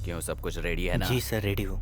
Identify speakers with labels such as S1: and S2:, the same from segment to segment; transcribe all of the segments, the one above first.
S1: क्यों, सब कुछ रेडी है ना?
S2: जी सर, रेडी हूँ।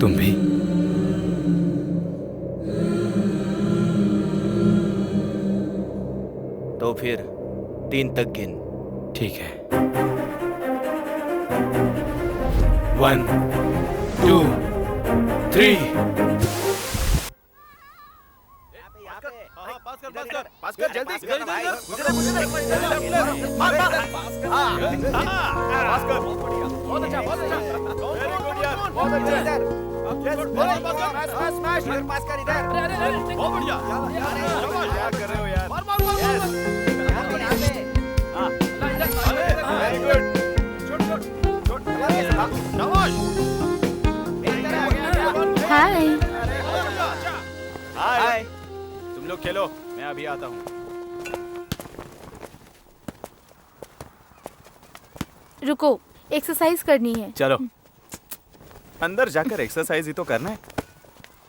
S3: तुम भी?
S1: तो फिर 3 तक गिन।
S3: ठीक है। 1 2 3।
S1: पास कर जल्दी।
S4: हाय।
S1: हाय, तुम लोग खेलो, मैं अभी आता हूँ।
S4: रुको, एक्सरसाइज करनी है।
S1: चलो, अंदर जाकर एक्सरसाइज ही तो करना है।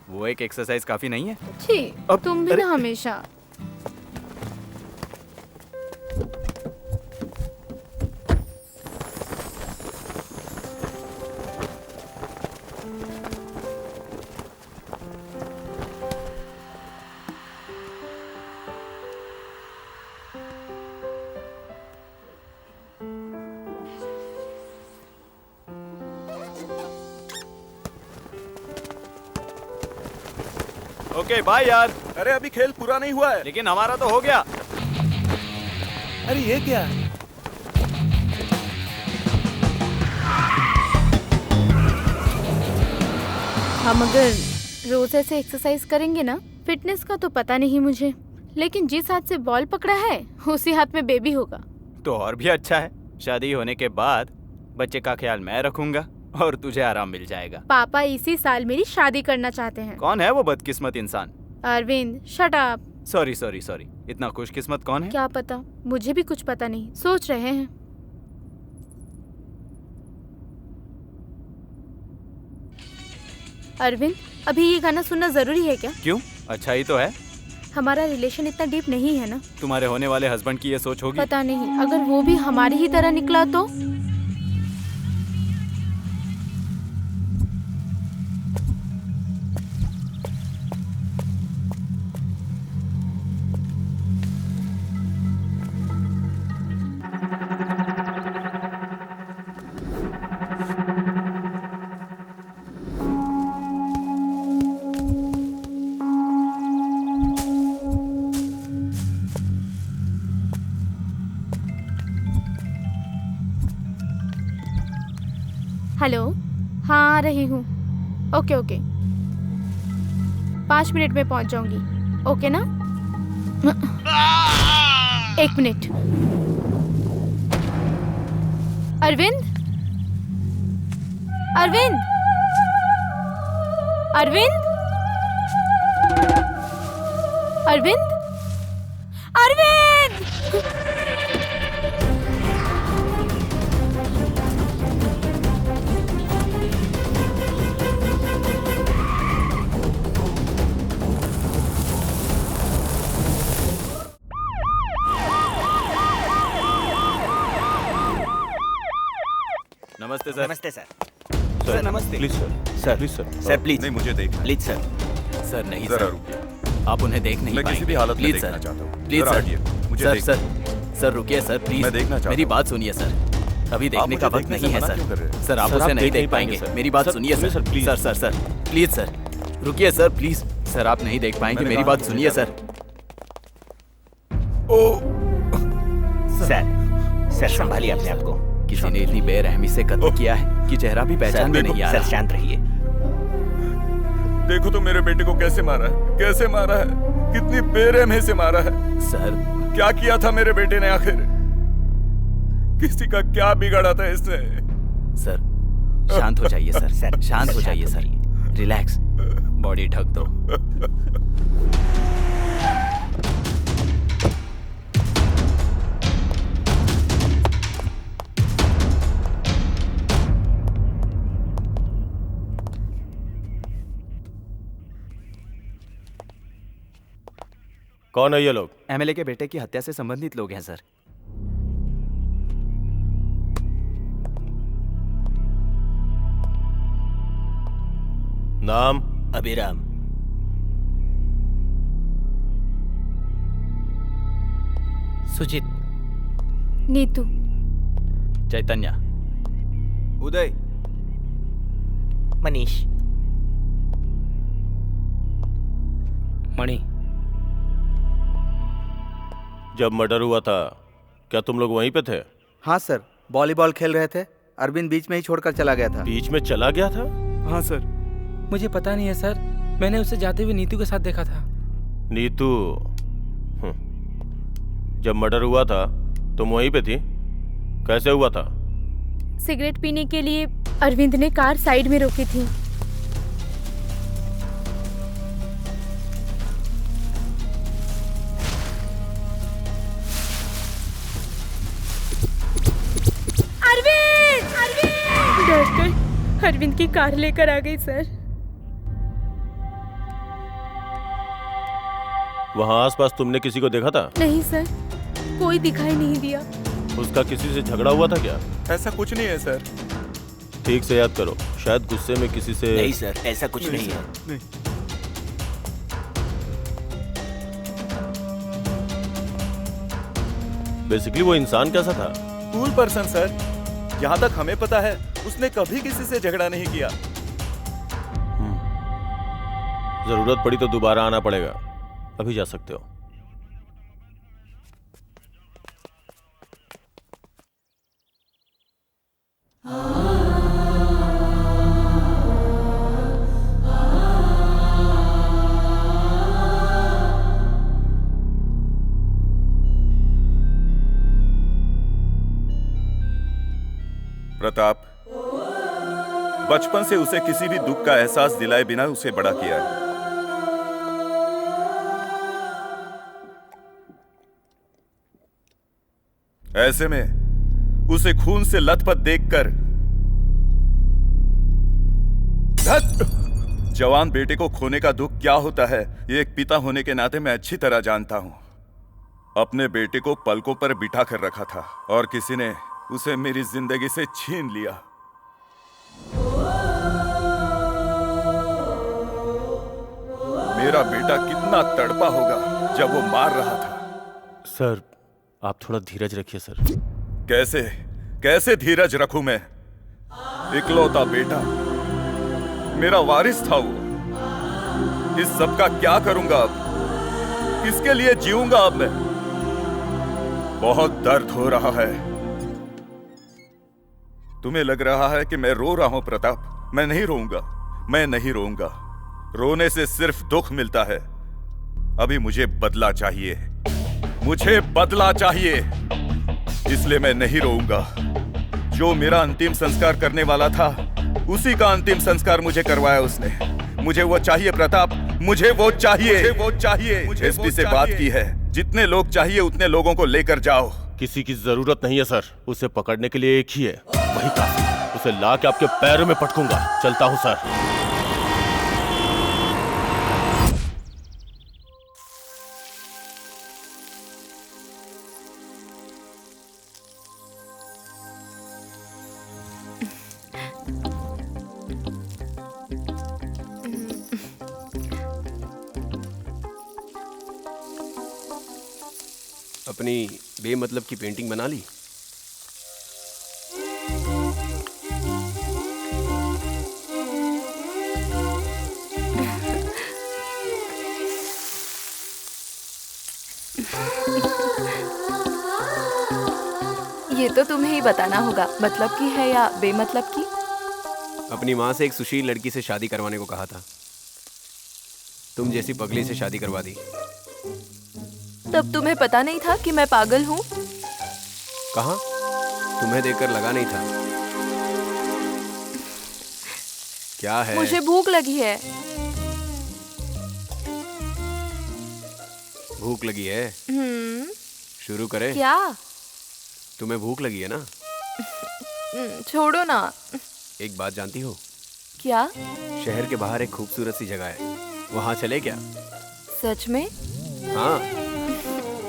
S1: वो एक एक्सरसाइज काफी नहीं है?
S4: छी,
S1: अब
S4: तुम भी ना हमेशा।
S1: ओके बाय यार।
S5: अरे अभी खेल पूरा नहीं हुआ है।
S1: लेकिन हमारा तो हो गया।
S5: अरे ये क्या?
S4: हम अगर रोज ऐसे एक्सरसाइज करेंगे ना, फिटनेस का तो पता नहीं मुझे, लेकिन जिस हाथ से बॉल पकड़ा है उसी हाथ में बेबी होगा।
S1: तो और भी अच्छा है। शादी होने के बाद बच्चे का ख्याल मैं रखूंगा और तुझे आराम मिल जाएगा।
S4: पापा इसी साल मेरी शादी करना चाहते हैं।
S1: कौन है वो बदकिस्मत इंसान?
S4: Arvind, shut up.
S1: Sorry sorry sorry. इतना खुशकिस्मत कौन है?
S4: क्या पता, मुझे भी कुछ पता नहीं, सोच रहे हैं। अरविंद, अभी ये गाना सुनना जरूरी है क्या?
S1: क्यों, अच्छा ही तो है।
S4: हमारा रिलेशन इतना डीप नहीं है ना।
S1: तुम्हारे होने वाले हस्बैंड की ये सोच होगी।
S4: पता नहीं, अगर वो भी हमारी ही तरह निकला तो। हेलो, हाँ आ रही हूँ। ओके ओके, 5 मिनट में पहुँच जाऊंगी। ओके ना? 1 मिनट। अरविंद, अरविंद, अरविंद, अरविंद, अरविंद!
S1: नमस्ते सर।
S2: नमस्ते सर।
S3: सर
S2: नमस्ते।
S3: Please sir, please sir.
S2: Sir please.
S5: नहीं, मुझे देखना है।
S2: Please sir.
S1: सर नहीं
S5: जरा
S1: सर,
S5: रुकिए।
S1: आप उन्हें देख नहीं
S5: मैं किसी
S1: पाएंगे।
S5: भी हालत में
S1: प्लीज
S5: देखना
S1: सर,
S5: चाहता हूँ।
S1: प्लीज
S5: जरा
S1: सर,
S5: हटिए, मुझे
S1: सर
S5: देखना
S1: सर सर रुकिए सर, प्लीज
S5: मैं देखना चाहता
S1: मेरी
S5: हूँ।
S1: बात सुनिए सर, अभी देखने
S5: मुझे
S1: का वक्त
S5: देखने से
S1: नहीं है
S5: मना
S1: सर।
S5: क्यों कर रहे हैं?
S1: सर आप
S3: सर,
S1: उसे
S3: आप
S1: नहीं
S3: देख
S1: देख
S3: नहीं
S1: पाएंगे,
S3: पाएंगे, सर।
S1: मेरी बात
S3: सर,
S1: सुनिए
S3: सुनिए
S1: sir,
S3: sir, please.
S1: Sir sir sir please sir, रुकिए सर प्लीज, सर आप नहीं देख पाएंगे,
S5: मैंने
S1: मेरी
S5: कहा
S1: बात
S5: मुझे
S1: सुनिए
S5: जाना
S1: सर।
S2: सर संभालिए अपने आप को।
S1: किसी ने इतनी बेरहमी से कत्ल किया है कि चेहरा भी पहचान में नहीं आ
S2: सर
S1: रहा।
S2: शांत रहिए।
S5: देखो तो मेरे बेटे को कैसे मारा है, कैसे मारा है, कितनी बेरहमी से मारा है।
S1: सर
S5: क्या किया था मेरे बेटे ने आखिर? किसी का क्या बिगाड़ा था इसने?
S1: सर शांत हो जाइए सर,
S2: सर,
S1: शांत
S2: सर,
S1: हो जाइए
S2: शांत
S1: सर, रिलैक्स, बॉडी ढक दो।
S3: कौन है ये लोग?
S1: एमएलए के बेटे की हत्या से संबंधित लोग हैं सर।
S3: नाम?
S2: अभिराम।
S6: सुजीत।
S4: नीतू।
S1: चैतन्य।
S5: उदय।
S2: मनीष।
S6: मणि।
S3: जब मर्डर हुआ था क्या तुम लोग वहीं पे थे?
S7: हाँ सर, वॉलीबॉल खेल रहे थे। अरविंद बीच में ही छोड़कर चला गया था।
S3: बीच में चला गया था?
S1: हाँ सर।
S6: मुझे पता नहीं है सर, मैंने उसे जाते हुए नीतू के साथ देखा था।
S3: नीतू? जब मर्डर हुआ था तुम वहीं पे थी? कैसे हुआ था?
S4: सिगरेट पीने के लिए अरविंद ने कार साइड में रोकी थी। अरविंद! अरविंद! डरकर अरविंद की कार लेकर आ गई सर।
S3: वहां आसपास तुमने किसी को देखा था?
S4: नहीं सर, कोई दिखाई नहीं दिया।
S3: उसका किसी से झगड़ा हुआ था क्या?
S5: ऐसा कुछ नहीं है सर।
S3: ठीक से याद करो, शायद गुस्से में किसी से।
S2: नहीं सर, ऐसा कुछ नहीं है।
S5: नहीं।
S3: बेसिकली वो इंसान कैसा था?
S5: कूल पर्सन सर, यहाँ तक हमें पता है उसने कभी किसी से झगड़ा नहीं किया।
S3: जरूरत पड़ी तो दोबारा आना पड़ेगा, अभी जा सकते हो।
S5: प्रताप, बचपन से उसे किसी भी दुख का एहसास दिलाए बिना उसे बड़ा किया है। ऐसे में उसे खून से लथपथ देखकर जवान बेटे को खोने का दुख क्या होता है, ये एक पिता होने के नाते मैं अच्छी तरह जानता हूं। अपने बेटे को पलकों पर बिठा कर रखा था और किसी ने उसे मेरी जिंदगी से छीन लिया। मेरा बेटा कितना तड़पा होगा जब वो मार रहा था।
S3: सर आप थोड़ा धीरज रखिए सर।
S5: कैसे कैसे धीरज रखूं मैं? इकलौता बेटा, मेरा वारिस था वो। इस सब का क्या करूंगा अब? किसके लिए जीऊंगा अब मैं? बहुत दर्द हो रहा है। तुम्हें लग रहा है कि मैं रो रहा हूं प्रताप। मैं नहीं रोऊंगा, मैं नहीं रोऊंगा। रोने से सिर्फ दुख मिलता है। अभी मुझे बदला चाहिए, मुझे बदला चाहिए, इसलिए मैं नहीं रोऊंगा। जो मेरा अंतिम संस्कार करने वाला था, उसी का अंतिम संस्कार मुझे करवाया उसने। मुझे वो चाहिए प्रताप, मुझे वो चाहिए, मुझे वो चाहिए। एसपी से बात की है, जितने लोग चाहिए उतने लोगों को लेकर जाओ।
S3: किसी की जरूरत नहीं है सर, उसे पकड़ने के लिए एक ही है, वही काफी है। उसे ला के आपके पैरों में पटकूंगा। चलता हूं सर।
S8: अपनी बेमतलब की पेंटिंग बना ली?
S9: ये तो तुम्हें ही बताना होगा, मतलब की है या बेमतलब की।
S8: अपनी माँ से एक सुशील लड़की से शादी करवाने को कहा था, तुम जैसी पगली से शादी करवा दी।
S9: तब तुम्हें पता नहीं था कि मैं पागल हूँ?
S8: कहाँ, तुम्हें देखकर लगा नहीं था। क्या है?
S9: मुझे भूख लगी है।
S8: भूख लगी है? शुरू करें?
S9: क्या?
S8: तुम्हें भूख लगी है ना?
S9: छोड़ो ना।
S8: एक बात जानती हो?
S9: क्या?
S8: शहर के बाहर एक खूबसूरत सी जगह है, वहां चले क्या?
S9: सच में?
S8: हाँ।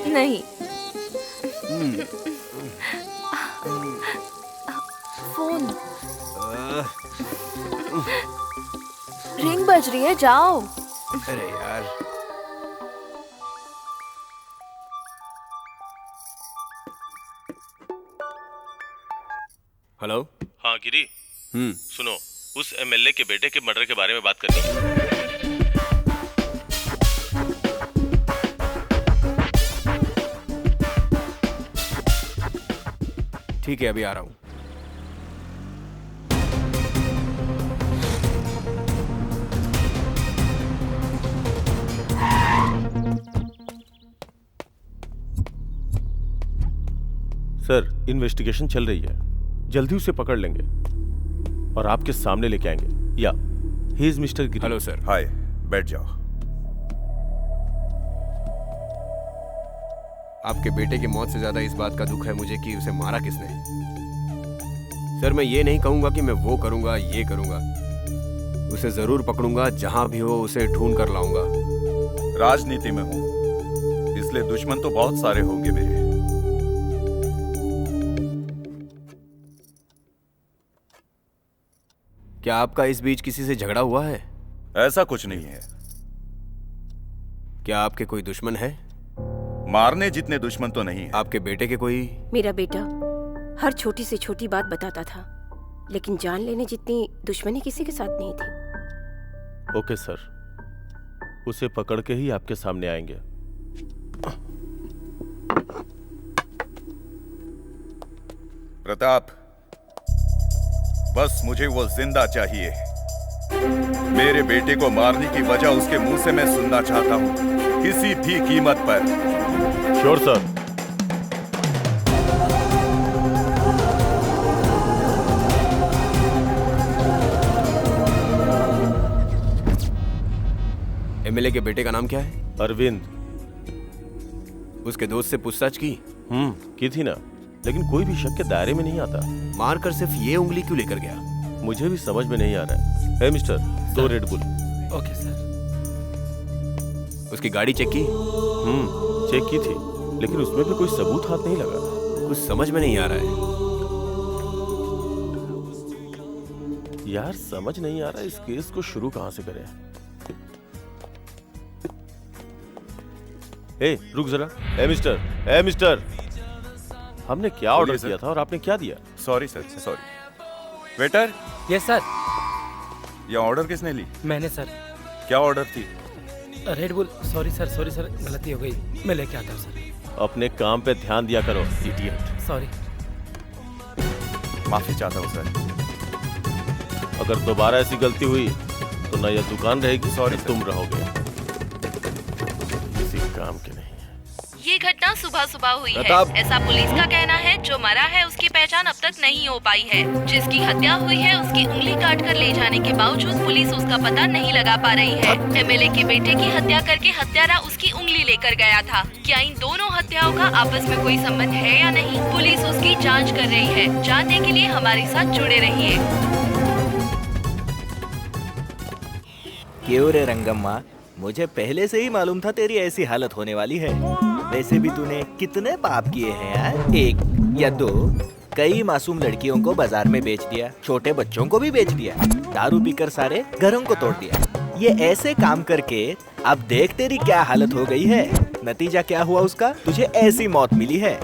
S9: नहीं। फोन रिंग बज रही है, जाओ।
S8: अरे यार, हेलो।
S3: हाँ गिरी, सुनो, उस एमएलए के बेटे के मर्डर के बारे में बात करनी है।
S8: ठीक है, अभी आ रहा हूं।
S3: सर, इन्वेस्टिगेशन चल रही है, जल्दी उसे पकड़ लेंगे और आपके सामने लेके आएंगे। Yeah he is mister Giri.
S8: Hello sir.
S5: Hi, बैठ जाओ।
S8: आपके बेटे की मौत से ज्यादा इस बात का दुख है मुझे कि उसे मारा किसने। सर, मैं ये नहीं कहूंगा कि मैं वो करूंगा, ये करूंगा। उसे जरूर पकड़ूंगा, जहां भी हो उसे ढूंढ कर लाऊंगा।
S5: राजनीति में हूं, इसलिए दुश्मन तो बहुत सारे होंगे मेरे।
S8: क्या आपका इस बीच किसी से झगड़ा हुआ है?
S5: ऐसा कुछ नहीं है।
S8: क्या आपके कोई दुश्मन है?
S5: मारने जितने दुश्मन तो नहीं है।
S8: आपके बेटे के कोई?
S10: मेरा बेटा हर छोटी से छोटी बात बताता था, लेकिन जान लेने जितनी दुश्मनी किसी के साथ नहीं थी।
S3: ओके सर, उसे पकड़ के ही आपके सामने आएंगे।
S5: प्रताप, बस मुझे वो जिंदा चाहिए। मेरे बेटे को मारने की वजह उसके मुंह से मैं सुनना चाहता हूं, किसी भी कीमत पर।
S3: Sure sir.
S8: एमएलए के बेटे का नाम क्या है?
S3: अरविंद।
S8: उसके दोस्त से पूछताछ की?
S3: की थी ना, लेकिन कोई भी शक के दायरे में नहीं आता।
S8: मारकर सिर्फ ये उंगली क्यों लेकर गया?
S3: मुझे भी समझ में नहीं आ रहा है। Hey mister, 2 Red Bull.
S6: Okay sir.
S8: उसकी गाड़ी चेक की?
S3: चेक की थी, लेकिन उसमें भी कोई सबूत हाथ नहीं लगा।
S8: कुछ समझ में नहीं आ रहा है।
S3: यार, समझ नहीं आ रहा इस केस को शुरू कहां से करें। ए, रुक जरा। ए मिस्टर, हमने क्या ऑर्डर किया था और आपने क्या दिया?
S5: Sorry sir, sorry. Waiter.
S6: Yes sir.
S5: ये ऑर्डर किसने ली?
S6: मैंने सर।
S5: क्या ऑर्डर थी?
S6: Red bull. सॉरी सर, गलती हो गई, मैं लेके आता हूँ सर।
S3: अपने काम पे ध्यान दिया करो, इडियट।
S6: सॉरी।
S5: माफी चाहता हूँ सर।
S3: अगर दोबारा ऐसी गलती हुई तो ना यह दुकान रहेगी,
S5: Sorry,
S3: तुम रहोगे। किसी काम के नहीं।
S11: ये घटना सुबह सुबह हुई है।
S8: प्रताप।
S11: ऐसा पुलिस का कहना है। जो मरा है उसकी पहचान अब तक नहीं हो पाई है। जिसकी हत्या हुई है उसकी उंगली काट कर ले जाने के बावजूद पुलिस उसका पता नहीं लगा पा रही है। एमएलए के बेटे की हत्या करके हत्यारा उसकी उंगली लेकर गया था। क्या इन दोनों हत्याओं का आपस में कोई संबंध है या नहीं, पुलिस उसकी जाँच कर रही है। जानने के लिए हमारे साथ जुड़े रहिए।
S2: क्यों रे रंगम्मा, मुझे पहले से ही मालूम था तेरी ऐसी हालत होने वाली है। वैसे भी तूने कितने पाप किए हैं यार, एक या दो? कई मासूम लड़कियों को बाजार में बेच दिया, छोटे बच्चों को भी बेच दिया, दारू पीकर सारे घरों को तोड़ दिया। ये ऐसे काम करके अब देख तेरी क्या हालत हो गई है। नतीजा क्या हुआ उसका? तुझे ऐसी मौत मिली है।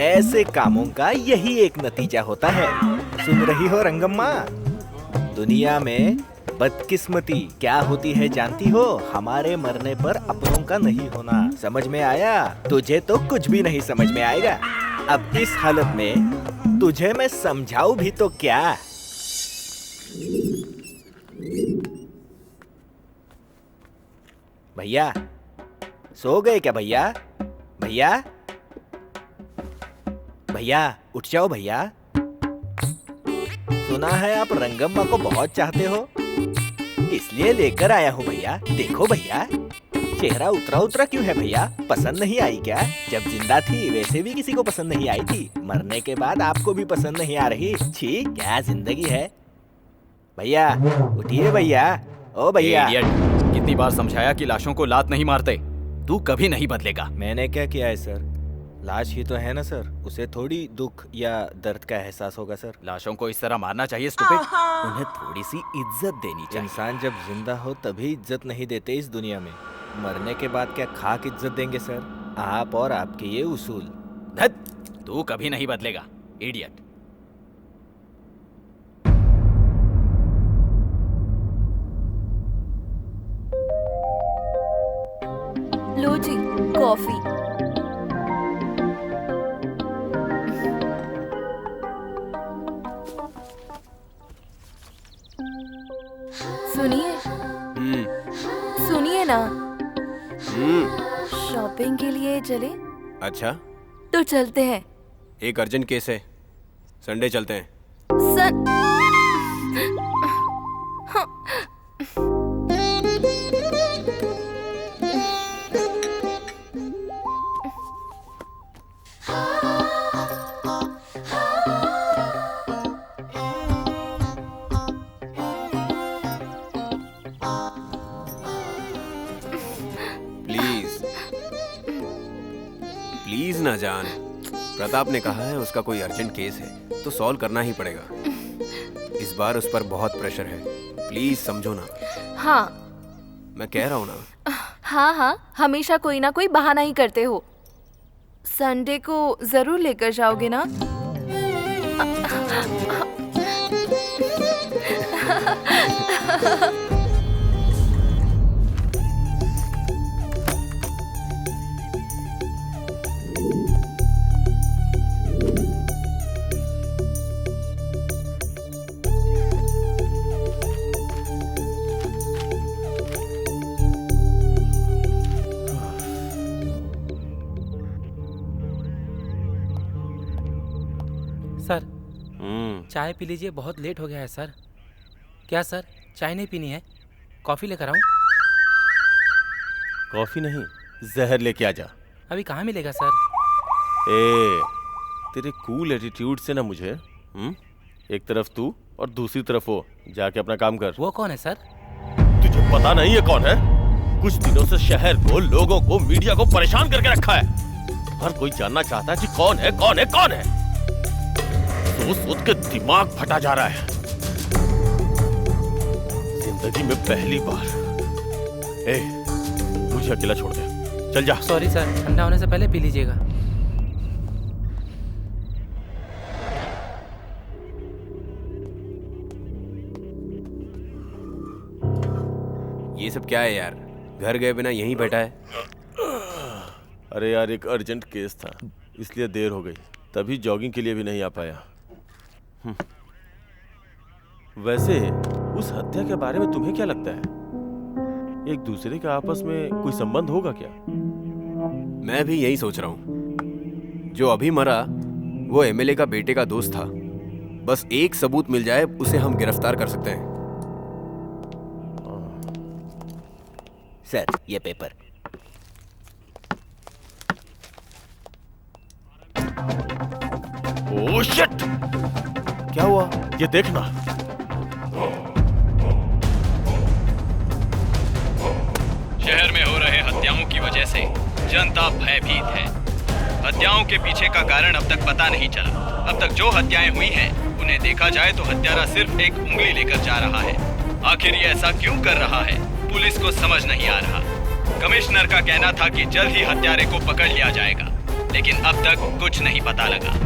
S2: ऐसे कामों का यही एक नतीजा होता है। सुन रही हो रंगम्मा? दुनिया में बदकिस्मती क्या होती है जानती हो? हमारे मरने पर अपनों का नहीं होना। समझ में आया? तुझे तो कुछ भी नहीं समझ में आएगा। अब इस हालत में तुझे मैं समझाऊं भी तो क्या? भैया सो गए क्या भैया? भैया भैया उठ जाओ भैया। सुना है आप रंगम्मा को बहुत चाहते हो, इसलिए लेकर आया हूँ भैया। देखो भैया, चेहरा उतरा उतरा क्यों है भैया? पसंद नहीं आई क्या? जब जिंदा थी वैसे भी किसी को पसंद नहीं आई थी, मरने के बाद आपको भी पसंद नहीं आ रही। छी, क्या जिंदगी है। भैया उठिए भैया। ओ भैया।
S1: इडियट, कितनी बार समझाया कि लाशों को लात नहीं मारते। तू कभी नहीं बदलेगा।
S2: मैंने क्या किया है सर? लाश ही तो है ना सर, उसे थोड़ी दुख या दर्द का एहसास होगा सर।
S1: लाशों को इस तरह मारना चाहिए स्टूपिड।
S2: उन्हें थोड़ी सी इज्जत देनी चाहिए। इंसान जब जिंदा हो तभी इज्जत नहीं देते इस दुनिया में। मरने के बाद क्या खाक इज्जत देंगे सर? आप और आपके ये उसूल।
S1: धत, तू कभी नहीं बदलेगा इडियट।
S9: लो जी कॉफी। सुनिए सुनिए ना, शॉपिंग के लिए चले?
S8: अच्छा,
S9: तो चलते हैं।
S8: एक अर्जेंट केस है, संडे चलते हैं। प्लीज ना जान, प्रताप ने कहा है उसका कोई अर्जेंट केस है तो सॉल्व करना ही पड़ेगा। इस बार उस पर बहुत प्रेशर है, प्लीज समझो ना।
S9: हाँ
S8: मैं कह रहा हूँ ना।
S9: हाँ हाँ, हमेशा कोई ना कोई बहाना ही करते हो। संडे को जरूर लेकर जाओगे ना?
S6: सर चाय पी लीजिए, बहुत लेट हो गया है सर। क्या सर, चाय नहीं पीनी है? कॉफ़ी लेकर आऊँ?
S3: कॉफी नहीं, जहर लेके आ जा।
S6: अभी कहाँ मिलेगा सर?
S3: तेरे कूल एटीट्यूड से ना मुझे एक तरफ तू और दूसरी तरफ वो, जाके अपना काम कर।
S6: वो कौन है सर?
S3: तुझे पता नहीं है कौन है? कुछ दिनों से शहर को, लोगों को, मीडिया को परेशान करके रखा है। हर कोई जानना चाहता है कि कौन है कौन है कौन है। सोच सोच के दिमाग फटा जा रहा है। जिंदगी में पहली बार। मुझे अकेला छोड़ दे, चल जा।
S6: सॉरी सर, ठंडा होने से पहले पी लीजिएगा।
S8: ये सब क्या है यार? घर गए बिना यहीं बैठा है।
S3: अरे यार, एक अर्जेंट केस था इसलिए देर हो गई, तभी जॉगिंग के लिए भी नहीं आ पाया। वैसे उस हत्या के बारे में तुम्हें क्या लगता है? एक दूसरे के आपस में कोई संबंध होगा क्या?
S8: मैं भी यही सोच रहा हूँ। जो अभी मरा वो एमएलए का बेटे का दोस्त था। बस एक सबूत मिल जाए उसे हम गिरफ्तार कर सकते हैं।
S2: सर, ये पेपर।
S3: Oh shit! क्या हुआ? ये देखना।
S1: शहर में हो रहे हत्याओं की वजह से जनता भयभीत है। हत्याओं के पीछे का कारण अब तक पता नहीं चला। अब तक जो हत्याएं हुई हैं, उन्हें देखा जाए तो हत्यारा सिर्फ एक उंगली लेकर जा रहा है। आखिर ये ऐसा क्यों कर रहा है, पुलिस को समझ नहीं आ रहा। कमिश्नर का कहना था कि जल्द ही हत्यारे को पकड़ लिया जाएगा, लेकिन अब तक कुछ नहीं पता लगा।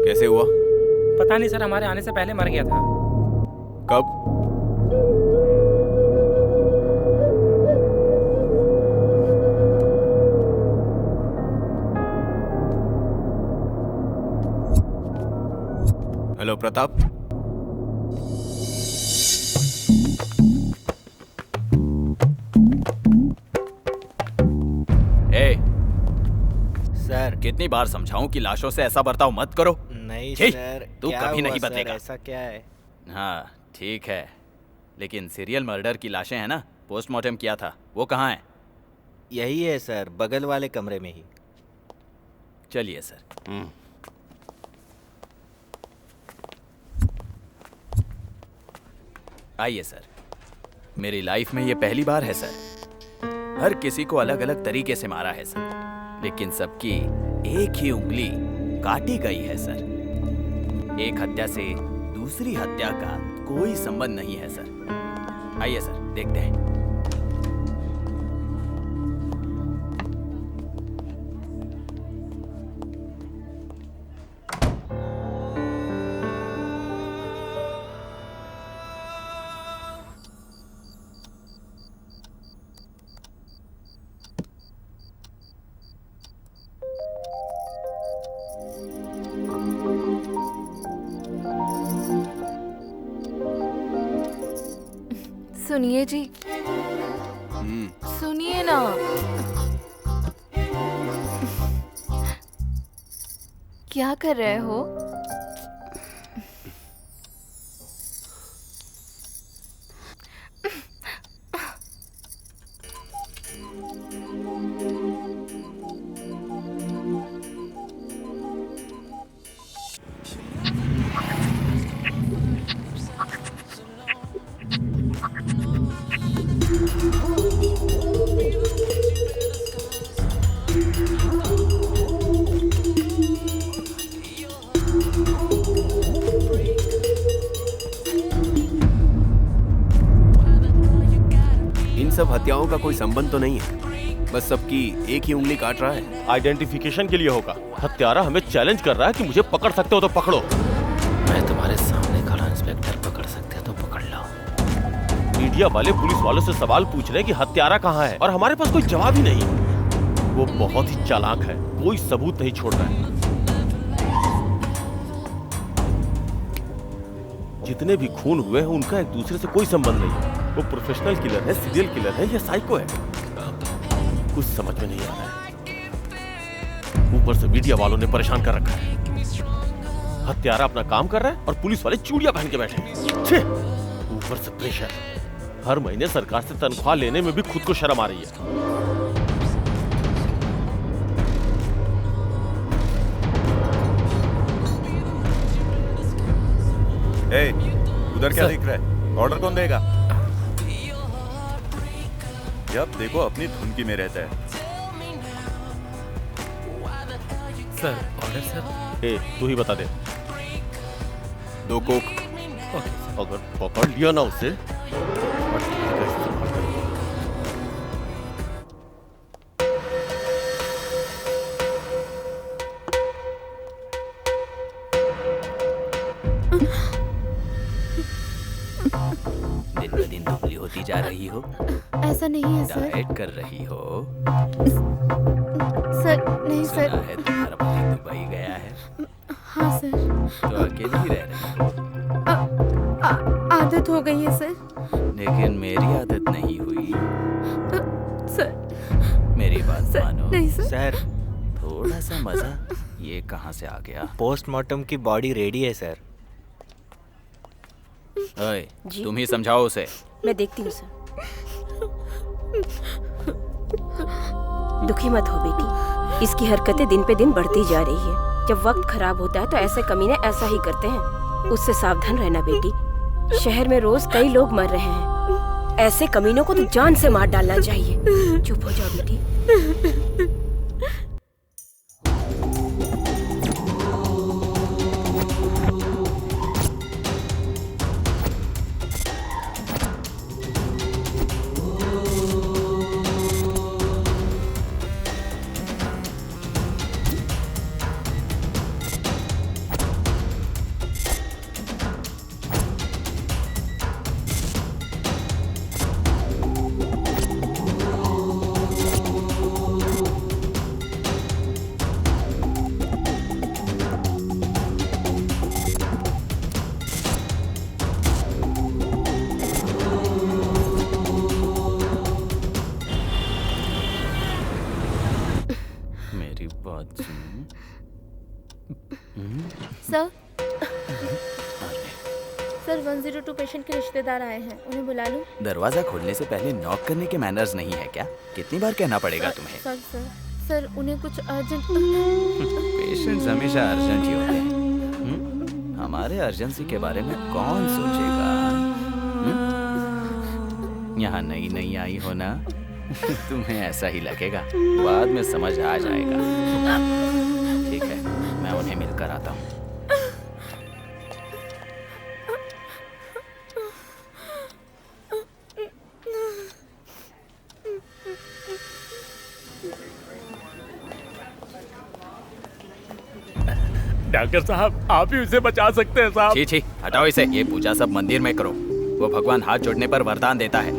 S8: कैसे हुआ?
S6: पता नहीं सर, हमारे आने से पहले मर गया था।
S8: कब? हेलो प्रताप।
S2: सर,
S1: कितनी बार समझाऊं कि लाशों से ऐसा बर्ताव मत करो?
S2: नहीं
S1: छी,
S2: सर,
S1: तू
S2: क्या
S1: कभी
S2: हुआ
S1: नहीं
S2: सर?
S1: बदलेगा।
S2: ऐसा क्या है?
S1: हाँ ठीक है, लेकिन सीरियल मर्डर की लाशें हैं ना, पोस्टमार्टम किया था, वो कहाँ है?
S2: यही है सर, बगल वाले कमरे में ही।
S1: चलिए सर। आइए सर। मेरी लाइफ में ये पहली बार है सर। हर किसी को अलग अलग तरीके से मारा है सर, लेकिन सबकी एक ही उंगली काटी गई है सर। एक हत्या से दूसरी हत्या का कोई संबंध नहीं है सर। आइए सर, देखते हैं।
S9: सुनिए जी, सुनिए ना। क्या कर रहे हो?
S8: सब हत्याओं का कोई संबंध तो नहीं है, बस सबकी एक ही उंगली काट रहा है।
S3: आइडेंटिफिकेशन के लिए होगा। हत्यारा हमें चैलेंज कर रहा है कि मुझे पकड़ सकते हो तो पकड़ो।
S6: मैं तुम्हारे सामने खड़ा इंस्पेक्टर, पकड़ सकते हो तो पकड़ लो।
S3: मीडिया वाले पुलिस वालों से सवाल पूछ रहे हैं कि हत्यारा कहाँ है, और हमारे पास कोई जवाब ही नहीं। वो बहुत ही चालाक है, कोई सबूत नहीं छोड़ रहा है। जितने भी खून हुए हैं उनका एक दूसरे से कोई संबंध नहीं है। वो प्रोफेशनल किलर है, सीरियल किलर है या साइको है, कुछ समझ में नहीं आ रहा है। ऊपर से मीडिया वालों ने परेशान कर रखा है। हत्यारा अपना काम कर रहा है और पुलिस वाले चूड़ियां पहन के बैठे हैं। ऊपर से प्रेशर। हर महीने सरकार से तनख्वाह लेने में भी खुद को शर्म आ रही है।
S5: उधर क्या दिख रहा है? ऑर्डर कौन देगा? अब देखो अपनी धुन की में रहता है।
S6: Sir order sir.
S3: तू ही बता दे।
S8: 2 कोक।
S3: अगर पकड़ लिया ना उसे,
S1: दिन ब दिन दुबली होती जा रही हो।
S4: ऐसा नहीं है सर।
S2: डाइट कर रही हो?
S4: सर नहीं सर।
S2: सुना है तुम्हारा पति दुबई गया है।
S4: हाँ सर।
S2: तो अकेली ही रह रही हो?
S4: आदत हो गई है सर।
S2: लेकिन मेरी आदत नहीं हुई।
S4: सर
S2: मेरी बात
S4: सर,
S2: मानो।
S4: नहीं सर।
S2: सर थोड़ा सा मजा। ये कहाँ से आ गया? पोस्टमार्टम की बॉडी रेडी है सर। ओए, तुम ही समझाओ उसे।
S10: मैं देखती हूँ सर। दुखी मत हो बेटी, इसकी हरकतें दिन पे दिन बढ़ती जा रही है। जब वक्त खराब होता है तो ऐसे कमीने ऐसा ही करते हैं। उससे सावधान रहना बेटी। शहर में रोज कई लोग मर रहे हैं। ऐसे कमीनों को तो जान से मार डालना चाहिए। चुप हो जाओ बेटी।
S4: सर 102 पेशेंट के रिश्तेदार आए हैं, उन्हें बुला लूं?
S2: दरवाजा खोलने से पहले नॉक करने के मैनर्स नहीं है क्या? कितनी बार कहना पड़ेगा तुम्हें?
S4: सर उन्हें कुछ अर्जेंट।
S2: पेशेंट्स हमेशा अर्जेंट ही होते हैं। हमारे अर्जेंसी के बारे में कौन सोचेगा? यहाँ नई नई आई हो ना, तुम्हें ऐसा ही लगेगा, बाद में समझ आ जाएगा। ठीक है, मैं उन्हें मिलकर आता हूँ।
S12: डॉक्टर साहब, आप ही उसे बचा सकते हैं साहब।
S2: छी हटाओ इसे। ये पूजा सब मंदिर में करो। वो भगवान हाथ जोड़ने पर वरदान देता है,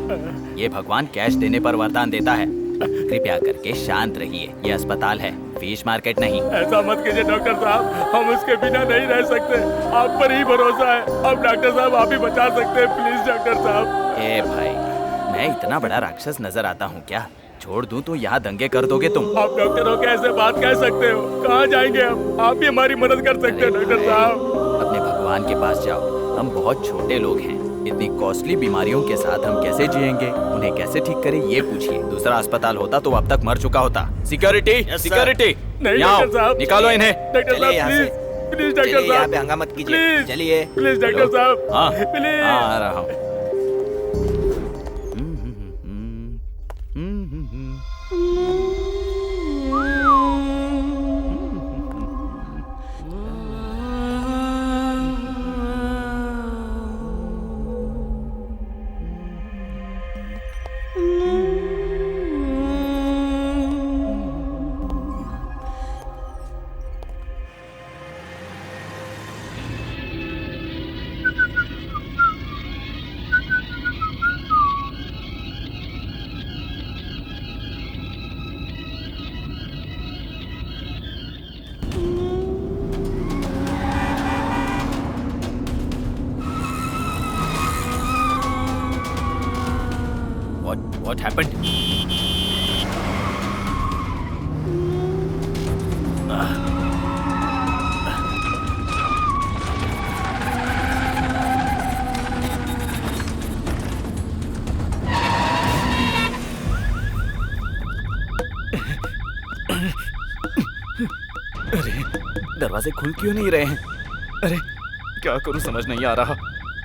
S2: ये भगवान कैश देने पर वरदान देता है। कृपया करके शांत रहिए, ये अस्पताल है, फिश मार्केट नहीं।
S12: ऐसा मत कीजिए डॉक्टर साहब, हम उसके बिना नहीं रह सकते। आप पर ही भरोसा है। अब डॉक्टर साहब आप ही बचा सकते हैं, प्लीज डॉक्टर साहब।
S2: ए भाई, मैं इतना बड़ा राक्षस नजर आता हूँ क्या? छोड़ दूं तो यहाँ दंगे कर दोगे तुम।
S12: आप डॉक्टर हो, कैसे बात कह सकते हो? कहाँ जाएंगे हम? आप ही हमारी मदद कर सकते हैं डॉक्टर साहब।
S2: अपने भगवान के पास जाओ। हम बहुत छोटे लोग हैं, इतनी कॉस्टली बीमारियों के साथ हम कैसे जिएंगे? उन्हें कैसे ठीक करें ये पूछिए। दूसरा अस्पताल होता तो अब तक मर चुका होता। सिक्योरिटी, सिक्योरिटी, निकालो इन्हें।
S12: डॉक्टर साहब प्लीज डॉक्टर साहब,
S2: हंगामा मत कीजिए। चलिए
S12: प्लीज डॉक्टर साहब।
S2: हाँ
S12: प्लीज।
S2: आ रहा हूँ। What happened? अरे दरवाजे खुल क्यों नहीं रहे हैं? अरे क्या करूं समझ नहीं आ रहा।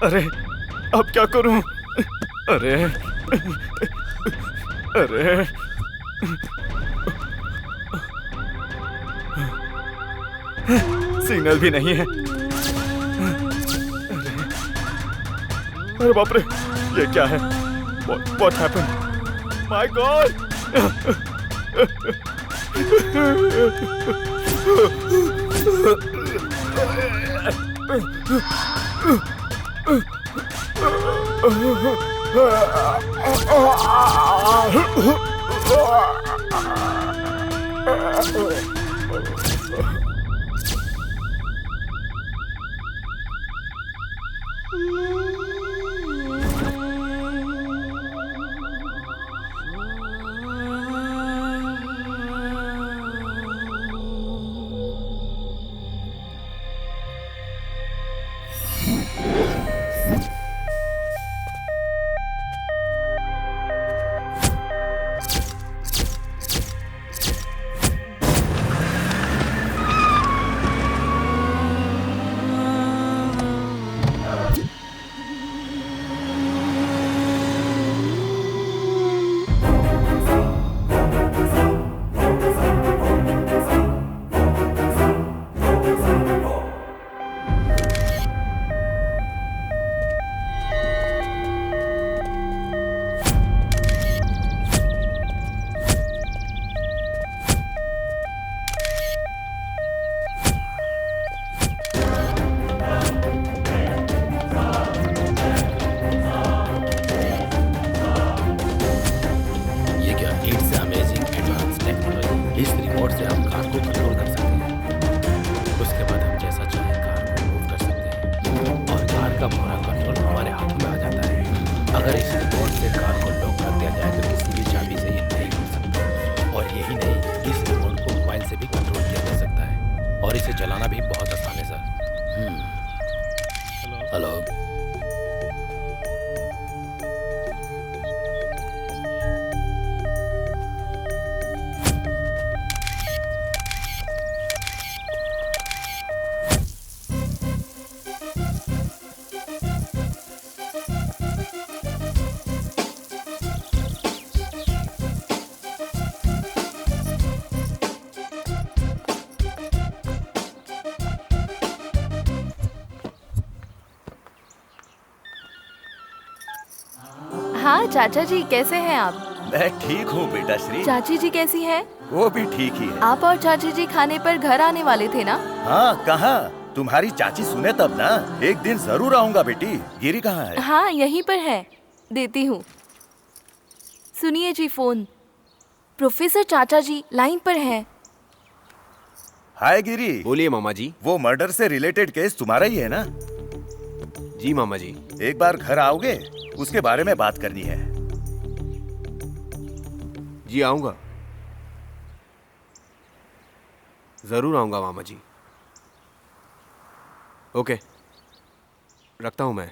S2: अरे अब क्या करूं? अरे अरे सिग्नल भी नहीं है। अरे बाप रे, ये क्या है? What happened? My God!
S9: हाँ चाचा जी, कैसे हैं आप?
S5: मैं ठीक हूँ बेटा श्री।
S9: चाची जी कैसी हैं?
S5: वो भी ठीक ही है।
S9: आप और चाची जी खाने पर घर आने वाले थे ना?
S5: हाँ, कहाँ? तुम्हारी चाची सुने तब ना। एक दिन जरूर आऊंगा बेटी। गिरी कहाँ है?
S9: हाँ यहीं पर है, देती हूँ। सुनिए जी फोन। प्रोफेसर चाचा जी लाइन पर हैं।
S5: हाय गिरी।
S8: बोलिए मामा जी।
S5: वो मर्डर से रिलेटेड केस तुम्हारा ही है ना?
S8: जी मामा जी।
S5: एक बार घर आओगे? उसके बारे में बात करनी है।
S8: जी आऊंगा, जरूर आऊंगा मामा जी। ओके, रखता हूं मैं।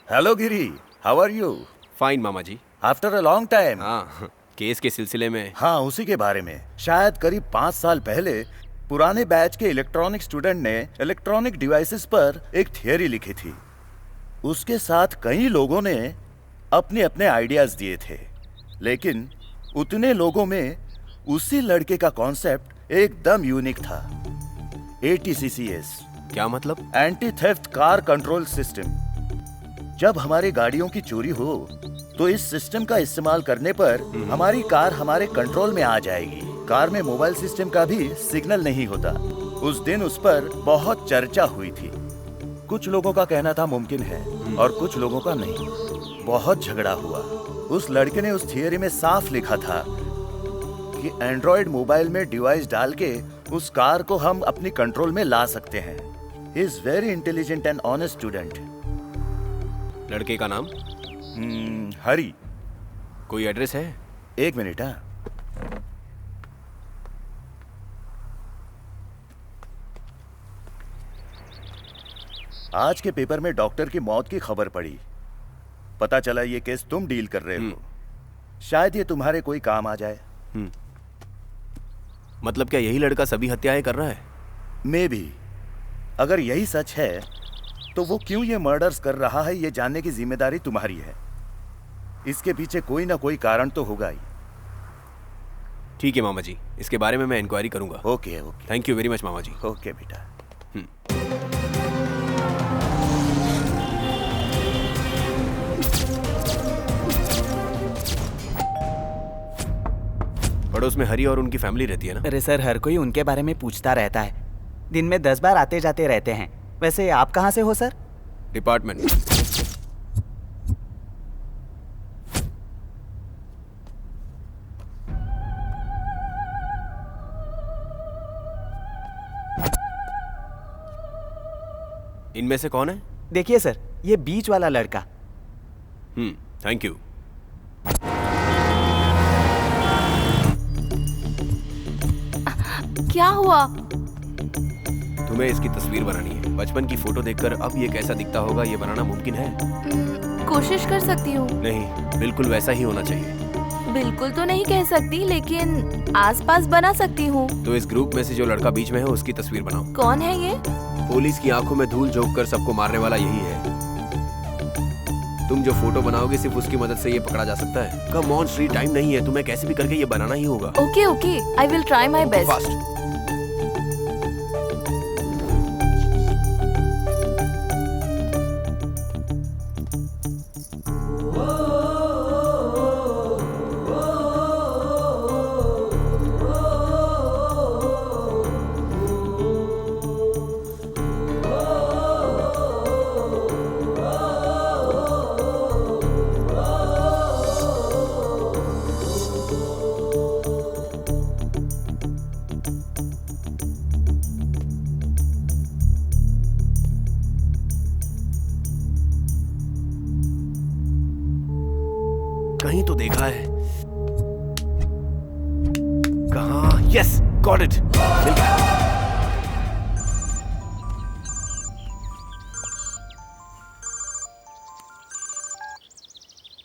S5: Hello Giri, how are you?
S8: Fine मामा जी।
S5: After a long time.
S8: हाँ, केस के सिलसिले में।
S5: हाँ, उसी के बारे में। शायद करीब 5 साल पहले पुराने बैच के इलेक्ट्रॉनिक स्टूडेंट ने इलेक्ट्रॉनिक डिवाइसेस पर एक थियरी लिखी थी। उसके साथ कई लोगों ने अपने अपने आइडियाज दिए थे, लेकिन उतने लोगों में उसी लड़के का कॉन्सेप्ट एकदम यूनिक था। ATCCS।
S8: क्या मतलब?
S5: Anti theft car control system. जब हमारी गाड़ियों की चोरी हो तो इस सिस्टम का इस्तेमाल करने पर हमारी कार हमारे कंट्रोल में आ जाएगी। कार में मोबाइल सिस्टम का भी सिग्नल नहीं होता। उस दिन उस पर बहुत चर्चा हुई थी। कुछ लोगों का कहना था मुमकिन है और कुछ लोगों का नहीं। बहुत झगड़ा हुआ। उस लड़के ने उस थियरी में साफ लिखा था कि एंड्रॉइड मोबाइल में डिवाइस डाल के उस कार को हम अपनी कंट्रोल में ला सकते हैं। He is very intelligent and honest student.
S8: लड़के का नाम?
S5: हरी।
S8: कोई एड्रेस है?
S5: एक मिनट। हाँ, आज के पेपर में डॉक्टर की मौत की खबर पड़ी। पता चला ये केस तुम डील कर रहे हो। शायद ये तुम्हारे कोई काम आ जाए।
S8: मतलब क्या यही लड़का सभी हत्याएं कर रहा है?
S5: मे भी। अगर यही सच है तो वो क्यों ये मर्डर्स कर रहा है, ये जानने की जिम्मेदारी तुम्हारी है। इसके पीछे कोई ना कोई कारण तो होगा ही।
S8: ठीक है मामा जी, इसके बारे में मैं इंक्वायरी करूंगा।
S5: Okay okay.
S8: Thank you very much मामा जी।
S5: ओके बेटा।
S8: पड़ोस में हरी और उनकी फैमिली रहती है ना?
S7: अरे सर, हर कोई उनके बारे में पूछता रहता है। दिन में 10 बार आते जाते रहते हैं। वैसे आप कहाँ से हो सर?
S8: डिपार्टमेंट। इनमें से कौन है?
S7: देखिए सर, ये बीच वाला लड़का।
S8: Thank you.
S9: क्या हुआ?
S8: तुम्हें इसकी तस्वीर बनानी है। बचपन की फोटो देखकर अब ये कैसा दिखता होगा ये बनाना मुमकिन है?
S9: कोशिश कर सकती हूँ।
S8: नहीं, बिल्कुल वैसा ही होना चाहिए।
S9: बिल्कुल तो नहीं कह सकती, लेकिन आसपास बना सकती हूँ।
S8: तो इस ग्रुप में से जो लड़का बीच में है उसकी तस्वीर बनाओ।
S9: कौन है ये?
S8: पुलिस की आंखों में धूल झोंक कर सबको मारने वाला यही है। तुम जो फोटो बनाओगे सिर्फ उसकी मदद से ये पकड़ा जा सकता है। कम ऑन श्री, टाइम नहीं है, तुम्हें कैसे भी करके ये बनाना ही होगा।
S9: Okay okay, I will try my best.
S8: Fast. कहीं तो देखा है। कहाँ? यस, गॉट इट, मिल गया।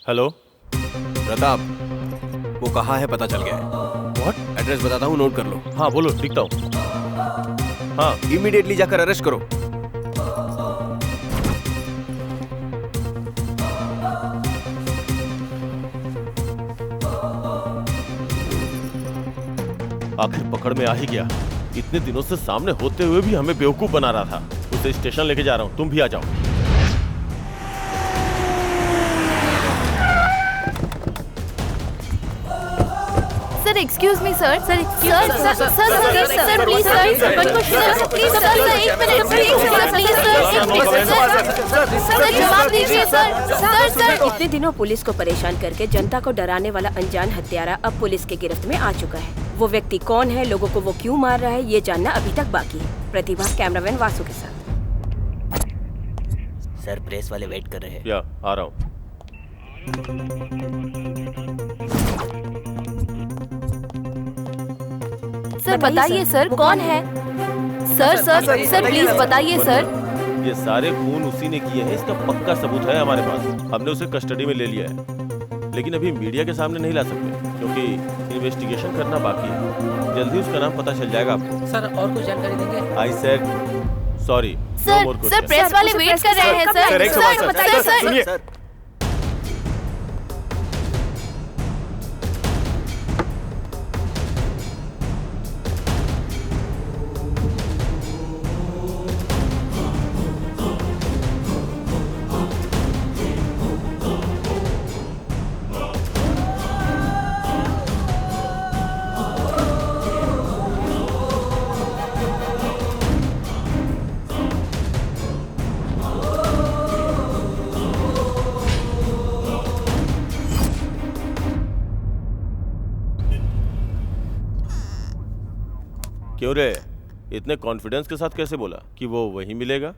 S3: हेलो
S8: प्रताप, वो कहाँ है पता चल गया है।
S3: व्हाट?
S8: एड्रेस बताता हूँ, नोट कर लो।
S3: हाँ बोलो, लिखता हूँ। हाँ,
S8: इमीडिएटली जाकर अरेस्ट करो।
S3: आखिर पकड़ में आ ही गया। इतने दिनों से सामने होते हुए भी हमें बेवकूफ बना रहा था। उसे स्टेशन लेके जा रहा हूँ, तुम भी आ जाओ।
S9: Sir excuse me sir. Sir sir please sir, please sir, एक मिनट प्लीज सर, जवाब दीजिए सर।
S10: इतने दिनों पुलिस को परेशान करके जनता को डराने वाला अनजान हत्यारा अब पुलिस के गिरफ्त में आ चुका है। वो व्यक्ति कौन है, लोगों को वो क्यों मार रहा है, ये जानना अभी तक बाकी है। प्रतिभा कैमरामैन वासु के साथ।
S2: सर प्रेस वाले वेट कर रहे हैं।
S3: या आ रहा हूँ।
S9: सर बताइए सर, कौन है? सर प्लीज बताइए सर।
S3: ये सारे खून उसी ने किए हैं, इसका पक्का सबूत है हमारे पास। हमने उसे कस्टडी में ले लिया है, लेकिन अभी मीडिया के सामने नहीं ला सकते क्योंकि इन्वेस्टिगेशन करना बाकी है। जल्दी उसका नाम पता चल जाएगा आपको।
S6: सर और कुछ जानकारी देंगे?
S3: I said sorry.
S9: Sir press वाले वेट कर रहे हैं सर। बताइए सर।
S3: क्यों रे, इतने कॉन्फिडेंस के साथ कैसे बोला कि वो वहीं मिलेगा?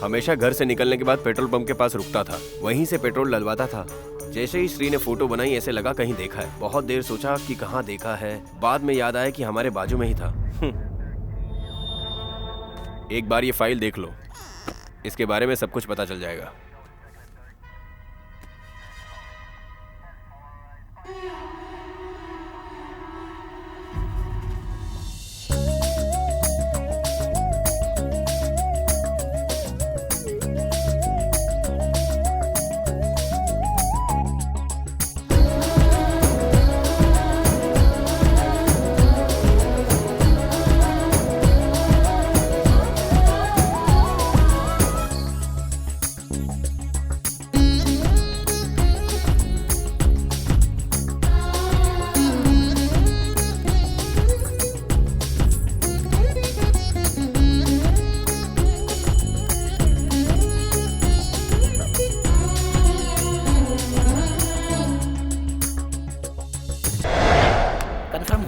S8: हमेशा घर से निकलने के बाद पेट्रोल पंप के पास रुकता था, वहीं से पेट्रोल डलवाता था। जैसे ही श्री ने फोटो बनाई ऐसे लगा कहीं देखा है। बहुत देर सोचा कि कहाँ देखा है, बाद में याद आया कि हमारे बाजू में ही था। एक बार ये फाइल देख लो, इसके बारे में सब कुछ पता चल जाएगा।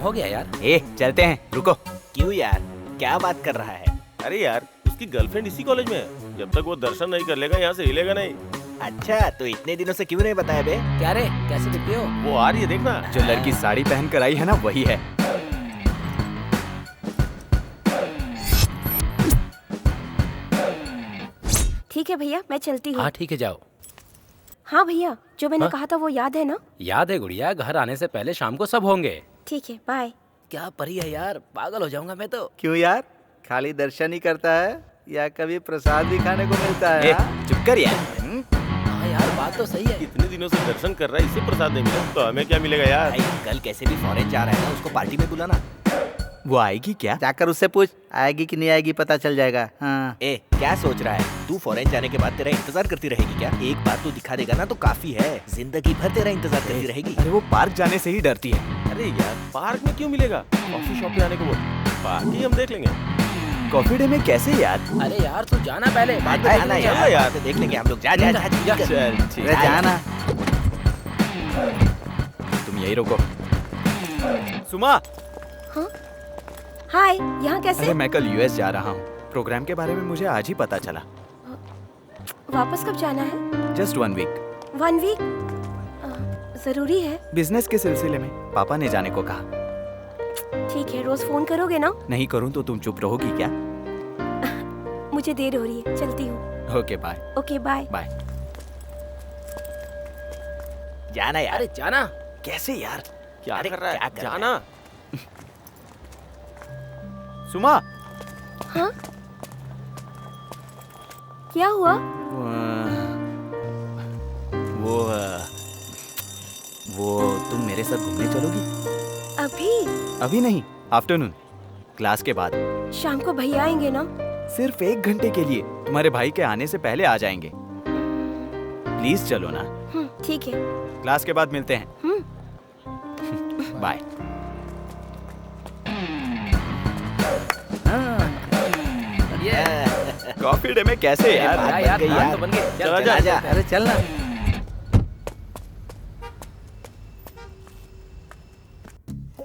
S6: हो गया यार?
S7: ए चलते हैं, रुको।
S2: क्यों यार, क्या बात कर रहा है?
S3: अरे यार, उसकी गर्लफ्रेंड इसी कॉलेज में है। जब तक वो दर्शन नहीं कर लेगा यहाँ से हिलेगा नहीं।
S2: अच्छा, तो इतने दिनों से क्यों नहीं बताया बे?
S6: क्या रे, कैसे दिखती हो?
S3: वो आ रही है, देखना।
S7: जो लड़की साड़ी पहन कर आई है ना, वही है।
S10: ठीक है भैया, मैं चलती हूँ।
S6: हाँ ठीक है, जाओ।
S10: हाँ भैया, जो मैंने कहा था वो याद है ना?
S6: याद है गुड़िया, घर आने से पहले शाम को सब होंगे।
S10: ठीक है, बाय।
S6: क्या परी है यार, पागल हो जाऊंगा मैं तो।
S7: क्यों यार, खाली दर्शन ही करता है या कभी प्रसाद भी खाने को मिलता है? चुप कर यार।
S6: हाँ यार, बात तो सही है।
S3: इतने दिनों से दर्शन कर रहा है, इसे प्रसाद नहीं मिला तो हमें क्या मिलेगा यार?
S2: भाई कल कैसे भी फॉरेन जा रहा है ना, उसको पार्टी में बुलाना।
S7: वो आएगी क्या? जाकर उससे पूछ, आएगी कि नहीं आएगी पता चल जाएगा। हाँ।
S2: ए, क्या सोच रहा है तू? फॉरेन जाने के बाद तेरा इंतजार करती रहेगी क्या? एक बार तू दिखा देगा ना तो काफी है, जिंदगी भर तेरा इंतजार करती रहेगी।
S7: अरे वो पार्क जाने से ही डरती है।
S3: अरे यार, पार्क में क्यों मिलेगा? कॉफी शॉप पे आने को बोल, पार्क ही हम देख लेंगे।
S7: कॉफी डे में कैसे यार?
S6: अरे यार तू जाना पहले, बाद में
S2: जाना यार, तो देख लेंगे हम लोग। जा जा जा,
S7: चल ठीक है, जाना। तुम यही रुको। सुमा।
S10: हाँ? हाय, यहाँ कैसे?
S7: अरे मैं कल यूएस जा रहा हूँ। प्रोग्राम के बारे में मुझे आज ही पता चला।
S10: वापस कब जाना है?
S7: Just 1 week.
S10: 1 वीक? जरूरी है?
S7: बिजनेस के सिलसिले में पापा ने जाने को कहा।
S10: ठीक है, रोज फोन करोगे ना?
S7: नहीं करूँ तो तुम चुप रहोगी क्या?
S10: मुझे देर हो रही है, चलती हूँ।
S7: Okay bye.
S10: Okay bye.
S7: Bye.
S2: जाना यार।
S6: अरे जाना।
S7: कैसे यार?
S3: क्या कर रहा है?
S2: जाना।
S3: जाना।
S7: सुमा।
S10: हाँ? क्या हुआ?
S7: वो तुम मेरे साथ घूमने चलोगी?
S10: अभी?
S7: अभी नहीं, आफ्टरनून, क्लास के बाद।
S10: शाम को भैया आएंगे ना?
S7: सिर्फ 1 घंटे के लिए, तुम्हारे भाई के आने से पहले आ जाएंगे। प्लीज चलो ना।
S10: ठीक है।
S7: क्लास के बाद मिलते हैं। बाय। कॉफी डे में कैसे यार?
S6: यार तो बन गए।
S7: चला जा। अरे चल ना।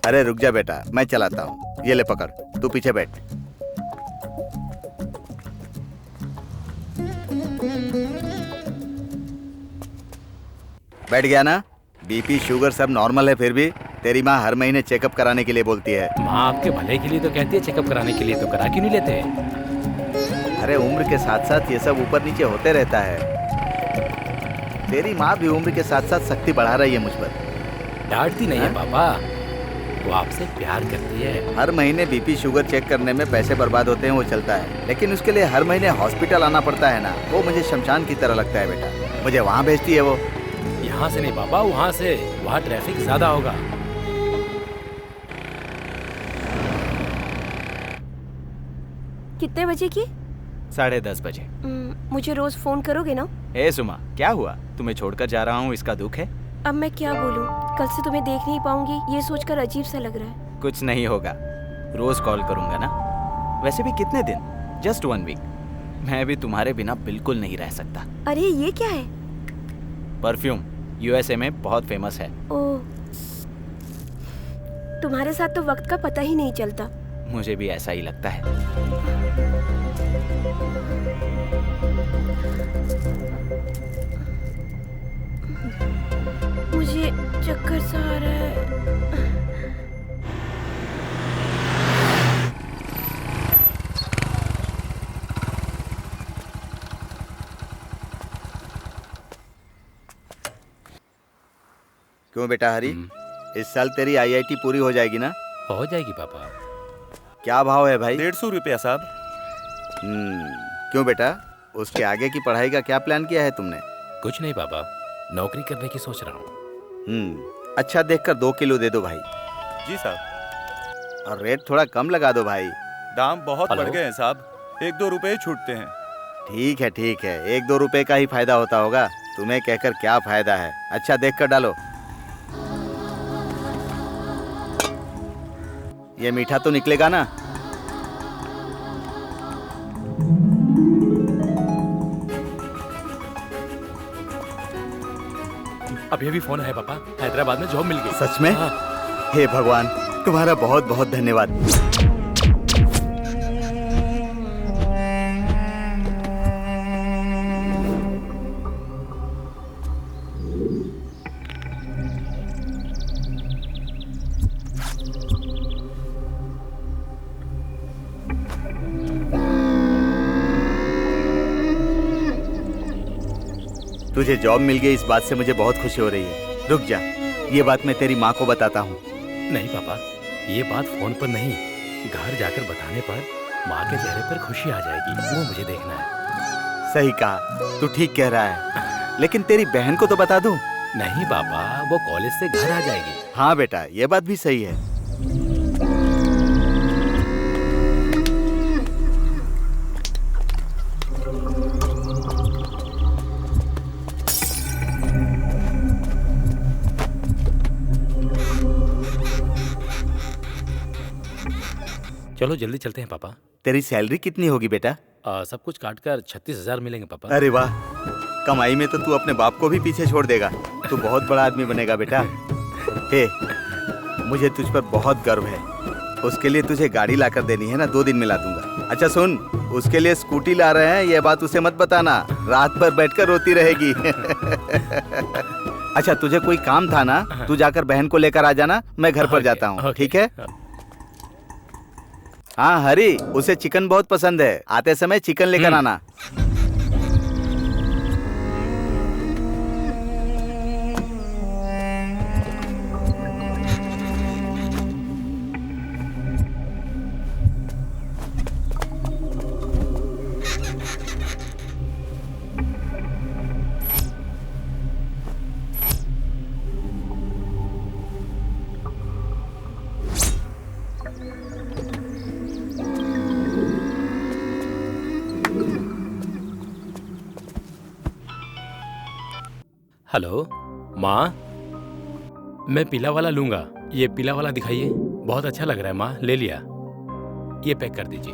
S13: अरे रुक जा बेटा, मैं चलाता हूँ। ये ले पकड़, तू पीछे बैठ। बैठ गया ना? बीपी शुगर सब नॉर्मल है, फिर भी तेरी माँ हर महीने चेकअप कराने के लिए बोलती है।
S6: माँ आपके भले के लिए तो कहती है चेकअप कराने के लिए, तो करा क्यों नहीं लेते?
S13: अरे उम्र के साथ साथ ये सब ऊपर नीचे होते रहता है। तेरी माँ भी उम्र के साथ साथ शक्ति बढ़ा रही है मुझ पर।
S6: डांटती नहीं है पापा, वो आपसे प्यार करती है।
S13: हर महीने बीपी शुगर चेक करने में पैसे बर्बाद होते हैं, वो चलता है, लेकिन उसके लिए हर महीने हॉस्पिटल आना पड़ता है ना, वो मुझे शमशान की तरह लगता है बेटा। मुझे वहाँ भेजती है वो।
S6: यहाँ से नहीं पापा, वहाँ से। वहाँ ट्रैफिक ज्यादा होगा।
S10: कितने बजे की?
S7: 10:30 बजे।
S10: मुझे रोज फोन करोगे ना?
S7: ए सुमा, क्या हुआ? तुम्हें छोड़कर जा रहा हूँ, इसका दुख है?
S10: अब मैं क्या बोलूँ, कल से तुम्हें देख नहीं पाऊंगी, ये सोचकर अजीब सा लग रहा है।
S7: कुछ नहीं होगा, रोज कॉल करूंगा ना। वैसे भी कितने दिन? Just 1 week. मैं भी तुम्हारे बिना बिल्कुल नहीं रह सकता।
S10: अरे ये क्या है?
S7: परफ्यूम, यूएसए में बहुत फेमस है।
S10: ओह, तुम्हारे साथ तो वक्त का पता ही नहीं चलता।
S7: मुझे भी ऐसा ही लगता है।
S10: मुझे चक्कर सा आ रहा है।
S13: क्यों बेटा हरी, इस साल तेरी आईआईटी पूरी हो जाएगी ना?
S6: हो जाएगी पापा।
S13: क्या भाव है भाई?
S5: 150 रुपया साहब।
S13: क्यों बेटा, उसके आगे की पढ़ाई का क्या प्लान किया है तुमने?
S6: कुछ नहीं पापा, नौकरी करने की सोच रहा हूँ।
S13: अच्छा देखकर 2 किलो दे दो भाई।
S5: जी साहब।
S13: और रेट थोड़ा कम लगा दो भाई।
S5: दाम बहुत बढ़ गए हैं साहब, 1-2 रुपए छूटते हैं।
S13: ठीक है, 1-2 रुपए का ही फायदा होता होगा, तुम्हें कहकर क्या फायदा है। अच्छा देख कर डालो। ये मीठा तो निकलेगा ना?
S6: अभी फोन है पापा, हैदराबाद में जॉब मिल गई।
S13: सच में?
S6: हाँ।
S13: हे भगवान, तुम्हारा बहुत बहुत धन्यवाद। तुझे जॉब मिल गई, इस बात से मुझे बहुत खुशी हो रही है। रुक जा, ये बात मैं तेरी माँ को बताता हूँ।
S6: नहीं पापा, ये बात फोन पर नहीं, घर जाकर बताने पर माँ के चेहरे पर खुशी आ जाएगी, वो मुझे देखना है।
S13: सही कहा, तू ठीक कह रहा है, लेकिन तेरी बहन को तो बता दूं?
S6: नहीं पापा, वो कॉलेज से घर आ जाएगी।
S13: हाँ बेटा, ये बात भी सही है।
S6: चलो जल्दी चलते हैं पापा।
S13: तेरी सैलरी कितनी होगी बेटा?
S6: सब कुछ काटकर 36,000 मिलेंगे पापा।
S13: अरे वाह, कमाई में तो तू अपने बाप को भी पीछे छोड़ देगा। तू बहुत बड़ा आदमी बनेगा बेटा। हे, मुझे तुझ पर बहुत गर्व है। उसके लिए तुझे गाड़ी लाकर देनी है ना, 2 दिन में ला दूंगा। अच्छा सुन, उसके लिए स्कूटी ला रहे हैं, ये बात उसे मत बताना, रात भर बैठकर रोती रहेगी। अच्छा, तुझे कोई काम था ना, तू जाकर बहन को लेकर आ जाना, मैं घर पर जाता हूँ, ठीक है? हाँ हरी, उसे चिकन बहुत पसंद है, आते समय चिकन लेकर आना।
S6: हेलो माँ, मैं पीला वाला लूंगा, ये पीला वाला दिखाइए, बहुत अच्छा लग रहा है माँ, ले लिया, ये पैक कर दीजिए।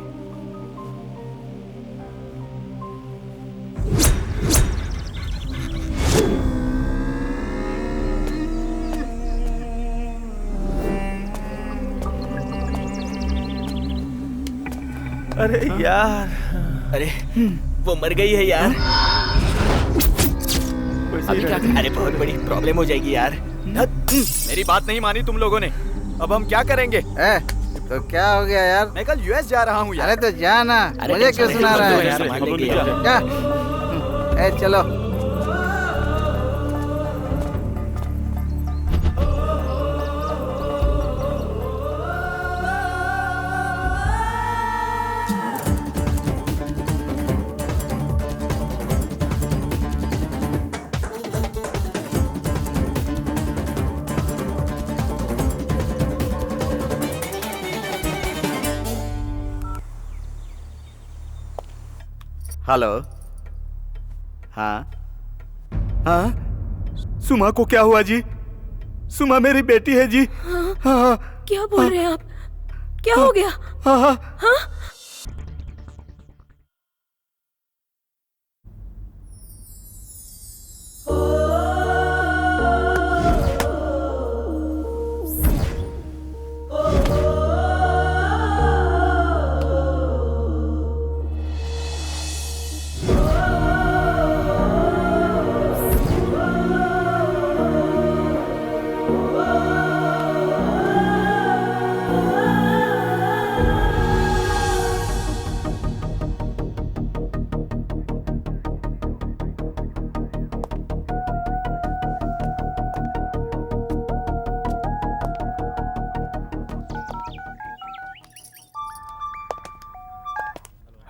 S2: अरे यार, अरे वो मर गई है यार। अभी क्या? अरे बहुत बड़ी प्रॉब्लम हो जाएगी यार। मेरी बात नहीं मानी तुम लोगों ने, अब हम क्या करेंगे?
S13: तो क्या हो गया यार?
S2: मैं कल यूएस जा रहा हूँ यार।
S13: अरे तो जा ना, मुझे क्यों सुना रहा है? चलो। हेलो। हाँ हाँ, सुमा को क्या हुआ जी? सुमा मेरी बेटी है जी। हाँ,
S10: क्या बोल रहे हैं आप? क्या हो गया?
S13: हाँ हाँ
S10: हाँ?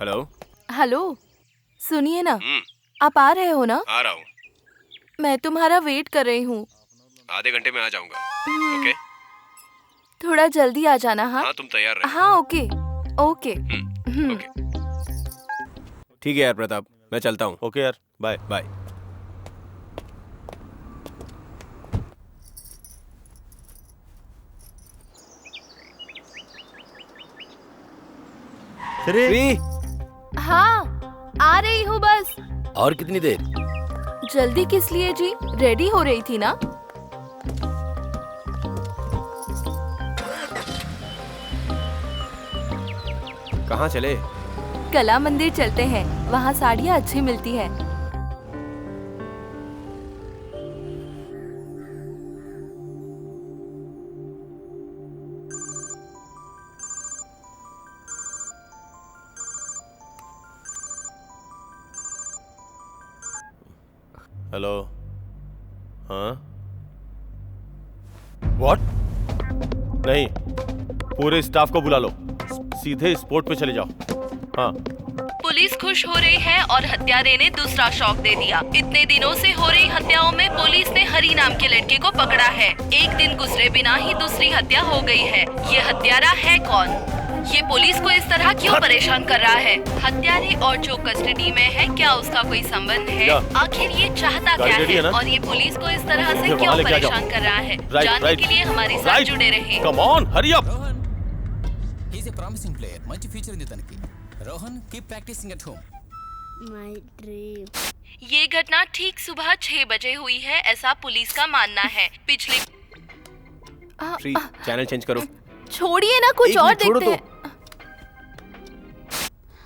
S8: हेलो
S11: हेलो, सुनिए ना, आप आ रहे हो ना?
S8: आ रहा हूँ।
S11: मैं तुम्हारा वेट कर रही हूँ।
S8: आधे घंटे में आ जाऊंगा। ओके?
S11: थोड़ा जल्दी आ जाना। हाँ
S8: हाँ, तुम तैयार रहो।
S11: हाँ, ओके ओके।
S8: ओके। ठीक है यार प्रताप, मैं चलता हूँ।
S3: ओके यार, बाय
S8: बाय।
S2: श्री,
S11: हाँ, आ रही हूँ बस।
S6: और कितनी देर?
S11: जल्दी किस लिए जी? रेडी हो रही थी ना।
S8: कहाँ चले?
S11: कला मंदिर चलते हैं, वहाँ साड़ियाँ अच्छी मिलती हैं।
S3: हेलो। हाँ? व्हाट? नहीं, पूरे स्टाफ को बुला लो, सीधे स्पॉट पे चले जाओ। हाँ।
S11: पुलिस खुश हो रही है और हत्यारे ने दूसरा शॉक दे दिया। इतने दिनों से हो रही हत्याओं में पुलिस ने हरी नाम के लड़के को पकड़ा है। एक दिन गुजरे बिना ही दूसरी हत्या हो गई है। ये हत्यारा है कौन? ये पुलिस को इस तरह क्यों परेशान कर रहा है? हत्यारे और जो कस्टडी में है, क्या उसका कोई संबंध है? आखिर ये चाहता क्या है और ये पुलिस को इस तरह से क्यों परेशान कर रहा है? जानने के लिए हमारे साथ जुड़े रहें।
S3: Come on, hurry up.
S14: He is a promising player, much future in the Tanaki. Rohan, keep practicing at home.
S15: My dream.
S11: ये घटना ठीक सुबह 6 बजे हुई है, ऐसा पुलिस का मानना है। पिछले
S8: श्री, चैनल चेंज करो।
S11: छोड़िए ना, कुछ और देखते हैं।
S8: तो।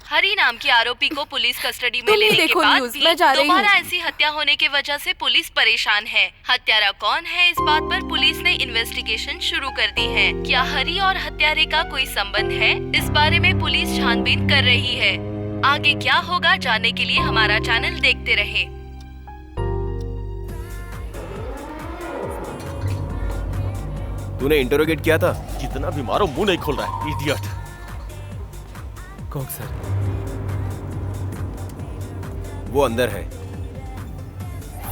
S11: हरी नाम के आरोपी को पुलिस कस्टडी में लेने के बाद भी दोबारा ऐसी हत्या होने की वजह से पुलिस परेशान है। हत्यारा कौन है, इस बात पर पुलिस ने इन्वेस्टिगेशन शुरू कर दी है। क्या हरी और हत्यारे का कोई संबंध है? इस बारे में पुलिस छानबीन कर रही है। आगे क्या होगा जानने के लिए हमारा चैनल देखते रहें।
S8: तूने इंटरोगेट किया था?
S3: जितना भी मारो मुंह नहीं खोल रहा है, इडियट।
S8: कौन सर? वो अंदर है।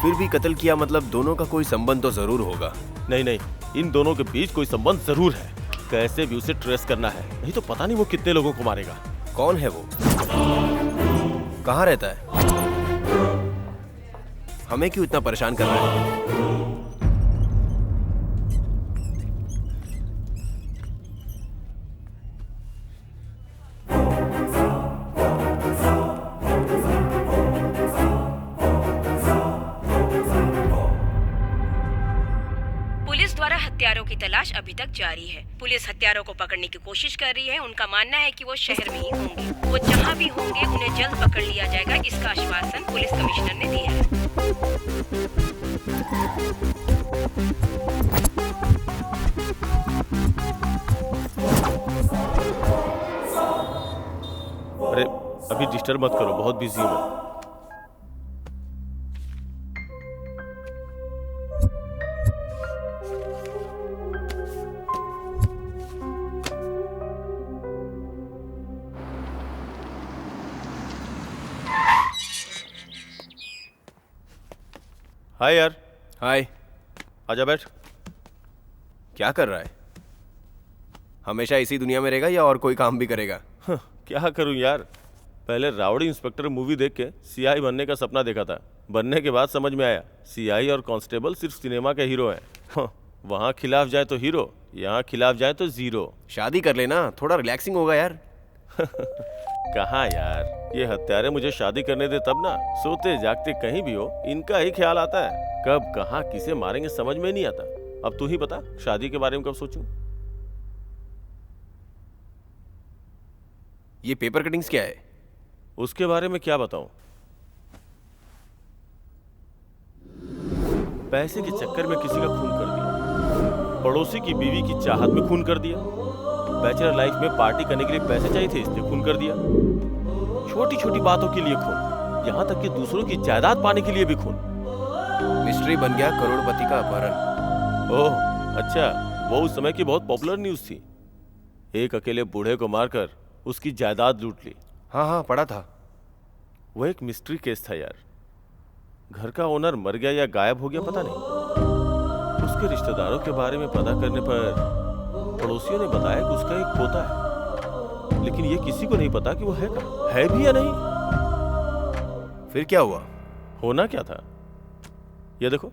S8: फिर भी कत्ल किया मतलब दोनों का कोई संबंध तो जरूर होगा।
S3: नहीं नहीं, इन दोनों के बीच कोई संबंध जरूर है। कैसे भी उसे ट्रेस करना है, नहीं तो पता नहीं वो कितने लोगों को मारेगा।
S8: कौन है वो? कहाँ रहता है? हमें क्यों इतना परेशान कर रहा है?
S10: हत्यारों की तलाश अभी तक जारी है। पुलिस हत्यारों को पकड़ने की कोशिश कर रही है। उनका मानना है कि वो शहर में ही होंगे। वो जहां भी होंगे उन्हें जल्द पकड़ लिया जाएगा, इसका आश्वासन पुलिस कमिश्नर ने दिया है।
S3: अरे अभी डिस्टर्ब मत करो, बहुत बिजी हूँ। हाय यार।
S8: हाय।
S3: आजा बैठ।
S8: क्या कर रहा है? हमेशा इसी दुनिया में रहेगा या और कोई काम भी करेगा?
S3: क्या करूं यार, पहले राउडी इंस्पेक्टर मूवी देख के सीआई बनने का सपना देखा था। बनने के बाद समझ में आया सीआई और कांस्टेबल सिर्फ सिनेमा के हीरो हैं। वहाँ खिलाफ जाए तो हीरो, यहाँ खिलाफ जाए तो जीरो।
S8: शादी कर लेना, थोड़ा रिलैक्सिंग होगा यार।
S3: कहाँ यार, ये हत्यारे मुझे शादी करने दे तब ना। सोते जागते कहीं भी हो इनका ही ख्याल आता है। कब कहाँ किसे मारेंगे समझ में नहीं आता। अब तू ही बता, शादी के बारे में कब सोचूं?
S8: ये पेपर कटिंग्स क्या है?
S3: उसके बारे में क्या बताऊं? पैसे के चक्कर में किसी का खून कर दिया, पड़ोसी की बीवी की चाहत में खून कर दिया, बैचलर लाइफ में पार्टी करने के लिए पैसे चाहिए थे इसलिए खून कर दिया, छोटी छोटी बातों के लिए खून, यहाँ तक कि दूसरों की जायदाद पाने के लिए भी खून।
S8: मिस्ट्री बन गया करोड़पति का अपहरण।
S3: ओह अच्छा, वो उस समय की बहुत पॉपुलर न्यूज थी। एक अकेले बूढ़े को मारकर उसकी जायदाद लूट ली।
S8: हाँ हाँ पढ़ा था।
S3: वो एक मिस्ट्री केस था यार। घर का ओनर मर गया या गायब हो गया पता नहीं। उसके रिश्तेदारों के बारे में पता करने पर पड़ोसियों ने बताया कि उसका एक पोता है, लेकिन ये किसी को नहीं पता कि वो है कहाँ, है भी या नहीं।
S8: फिर क्या हुआ?
S3: होना क्या था, ये देखो,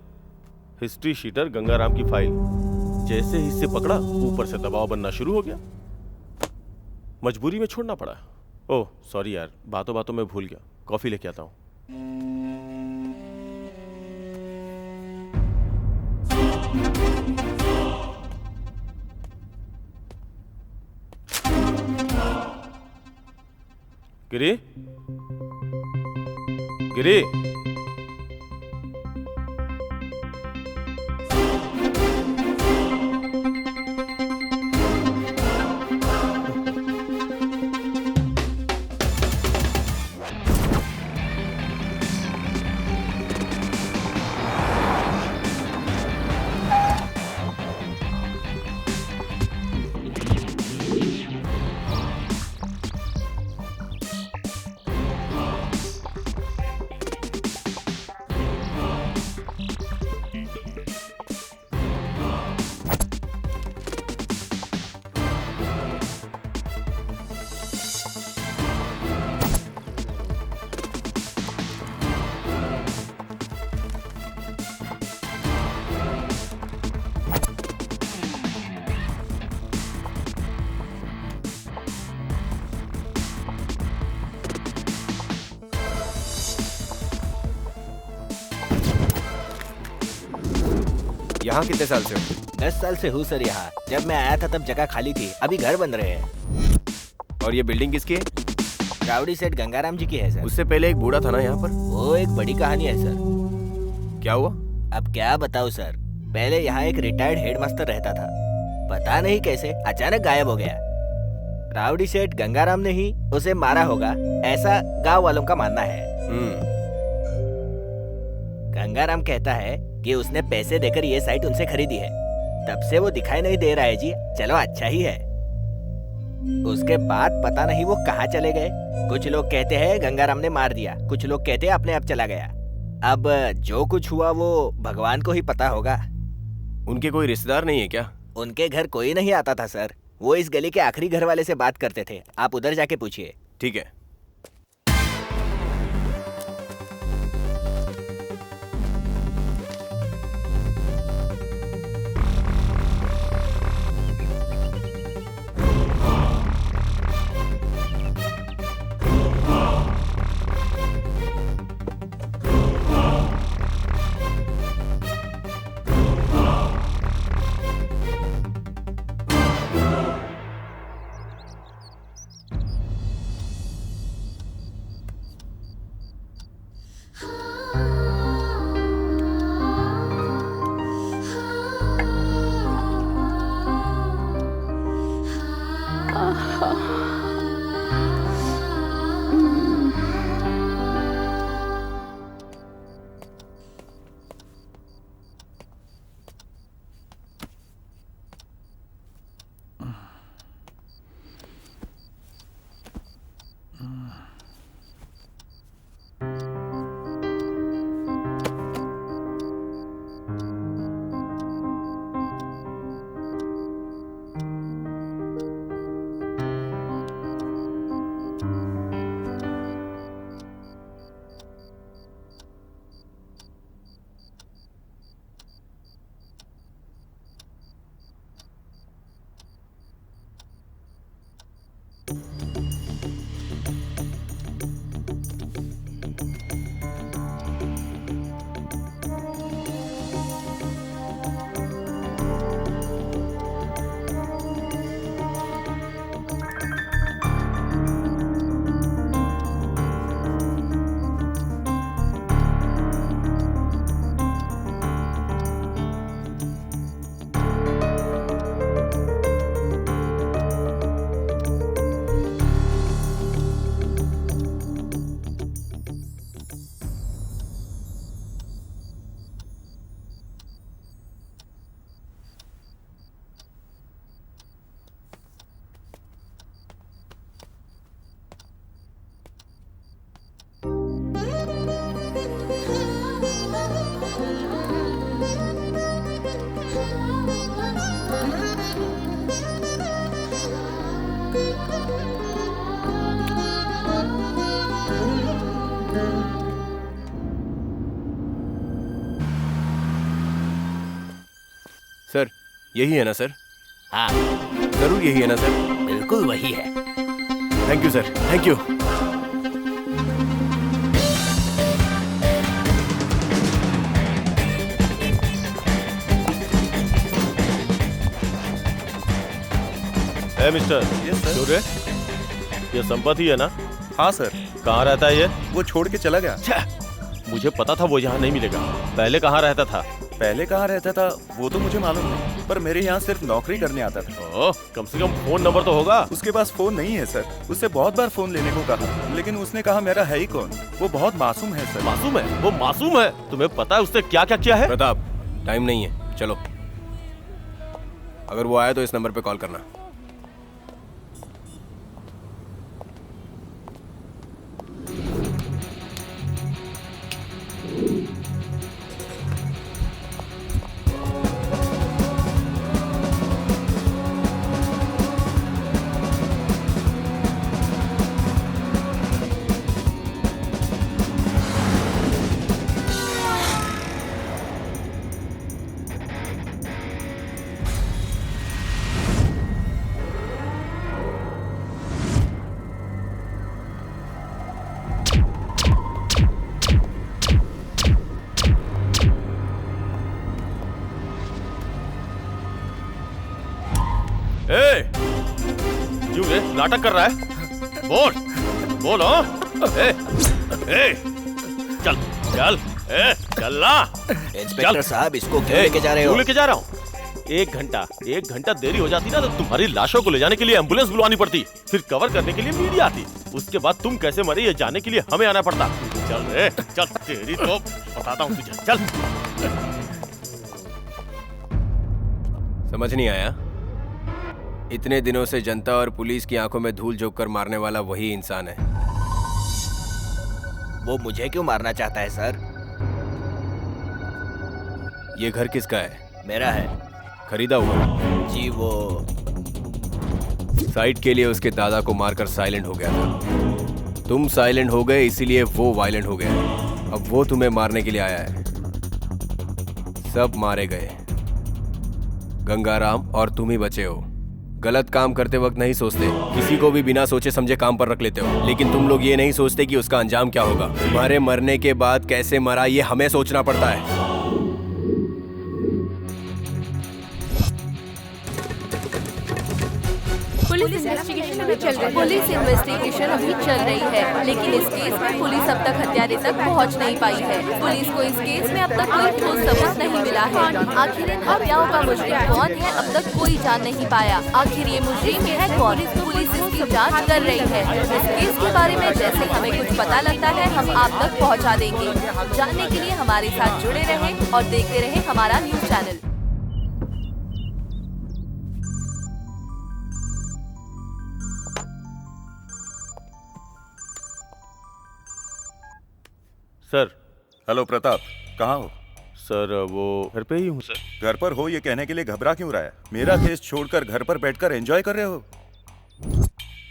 S3: हिस्ट्री शीटर गंगाराम की फाइल। जैसे ही इसे पकड़ा ऊपर से दबाव बनना शुरू हो गया, मजबूरी में छोड़ना पड़ा। ओह सॉरी यार, बातों बातों में भूल गया, कॉफी लेके आता हूँ। गिरी, गिरी,
S8: यहाँ कितने साल से हो?
S2: 10 साल से हूँ सर यहाँ। जब मैं आया था तब जगह खाली थी, अभी घर बन रहे हैं।
S8: और ये बिल्डिंग किसकी है?
S2: रावड़ी सेठ गंगाराम जी की है सर।
S8: उससे पहले एक बूढ़ा था ना यहाँ पर?
S2: वो एक बड़ी कहानी है सर।
S8: क्या हुआ?
S2: अब क्या बताऊँ सर। पहले यहाँ एक रिटायर्ड हेडमास्टर रहता था, पता नहीं कैसे अचानक गायब हो गया। रावड़ी सेठ गंगाराम ने ही उसे मारा होगा, ऐसा गांव वालों का मानना है। गंगाराम कहता है कि उसने पैसे देकर ये साइट उनसे खरीदी है, तब से वो दिखाई नहीं दे रहा है जी। चलो अच्छा ही है। उसके बाद पता नहीं वो कहाँ चले गए। कुछ लोग कहते हैं गंगाराम ने मार दिया, कुछ लोग कहते हैं अपने आप चला गया। अब जो कुछ हुआ वो भगवान को ही पता होगा।
S8: उनके कोई रिश्तेदार नहीं है क्या?
S2: उनके घर कोई नहीं आता था सर। वो इस गली के आखिरी घर वाले से बात करते थे, आप उधर जाके पूछिए।
S8: ठीक है। सर यही है ना सर?
S2: हाँ
S8: जरूर यही है ना सर?
S2: बिल्कुल वही है।
S8: Thank you sir, thank you.
S3: Mister,
S13: yes sir.
S3: ये संपत्ति है ना?
S5: हाँ सर।
S3: कहाँ रहता है ये?
S5: वो छोड़ के चला गया।
S3: मुझे पता था वो यहाँ नहीं मिलेगा। पहले कहाँ रहता था?
S5: पहले कहाँ रहता था वो तो मुझे मालूम नहीं, पर मेरे यहाँ सिर्फ नौकरी करने आता था।
S3: ओह, कम से कम फोन नंबर तो होगा।
S5: उसके पास फोन नहीं है सर। उससे बहुत बार फोन लेने को कहा, लेकिन उसने कहा मेरा है ही कौन। वो बहुत मासूम है सर।
S3: मासूम है? वो मासूम है? तुम्हें पता है उसने क्या क्या किया है?
S8: प्रताप, टाइम नहीं है, चलो। अगर वो आया तो इस नंबर पे कॉल करना।
S3: क्यों रे नाटक कर रहा है? बोल बोल। चल चल चल ना।
S2: इंस्पेक्टर साहब, इसको क्यों लेके जा रहे हो?
S3: क्यों लेके जा रहा हूँ? एक घंटा देरी हो जाती ना तो तुम्हारी लाशों को ले जाने के लिए एम्बुलेंस बुलवानी पड़ती, फिर कवर करने के लिए मीडिया आती, उसके बाद तुम कैसे मरे ये जानने के लिए हमें आना पड़ता। चल रे चल, तेरी तो बताता हूँ तुझे। चल।
S8: समझ नहीं आया? इतने दिनों से जनता और पुलिस की आंखों में धूल झोंक कर मारने वाला वही इंसान है।
S2: वो मुझे क्यों मारना चाहता है सर?
S8: ये घर किसका है?
S2: मेरा है।
S8: खरीदा हुआ?
S2: जी, वो
S8: साइट के लिए उसके दादा को मारकर साइलेंट हो गया था। तुम साइलेंट हो गए इसीलिए वो वायलेंट हो गया। अब वो तुम्हें मारने के लिए आया है। सब मारे गए, गंगाराम और तुम ही बचे हो। गलत काम करते वक्त नहीं सोचते, किसी को भी बिना सोचे समझे काम पर रख लेते हो, लेकिन तुम लोग ये नहीं सोचते कि उसका अंजाम क्या होगा। तुम्हारे मरने के बाद कैसे मरा ये हमें सोचना पड़ता है।
S11: पुलिस इन्वेस्टिगेशन अभी चल रही है, लेकिन इस केस में पुलिस अब तक हत्यारे तक पहुंच नहीं पाई है। पुलिस को इस केस में अब तक कोई ठोस सबूत नहीं मिला है। आखिर इन हत्याओं का मुजरिम कौन है, अब तक कोई जान नहीं पाया। आखिर ये मुजरिम है कौन? पुलिस इसकी जांच कर रही है। इस केस के बारे में जैसे हमें कुछ पता लगता है हम आप तक पहुँचा देंगे। जानने के लिए हमारे साथ जुड़े रहें और देखते रहें हमारा news channel.
S3: Sir.
S5: Hello Pratap, कहाँ हो?
S3: सर वो घर पे ही हूँ सर।
S5: घर पर हो ये कहने के लिए घबरा क्यों रहा है? मेरा केस छोड़कर घर पर बैठकर एंजॉय कर रहे हो?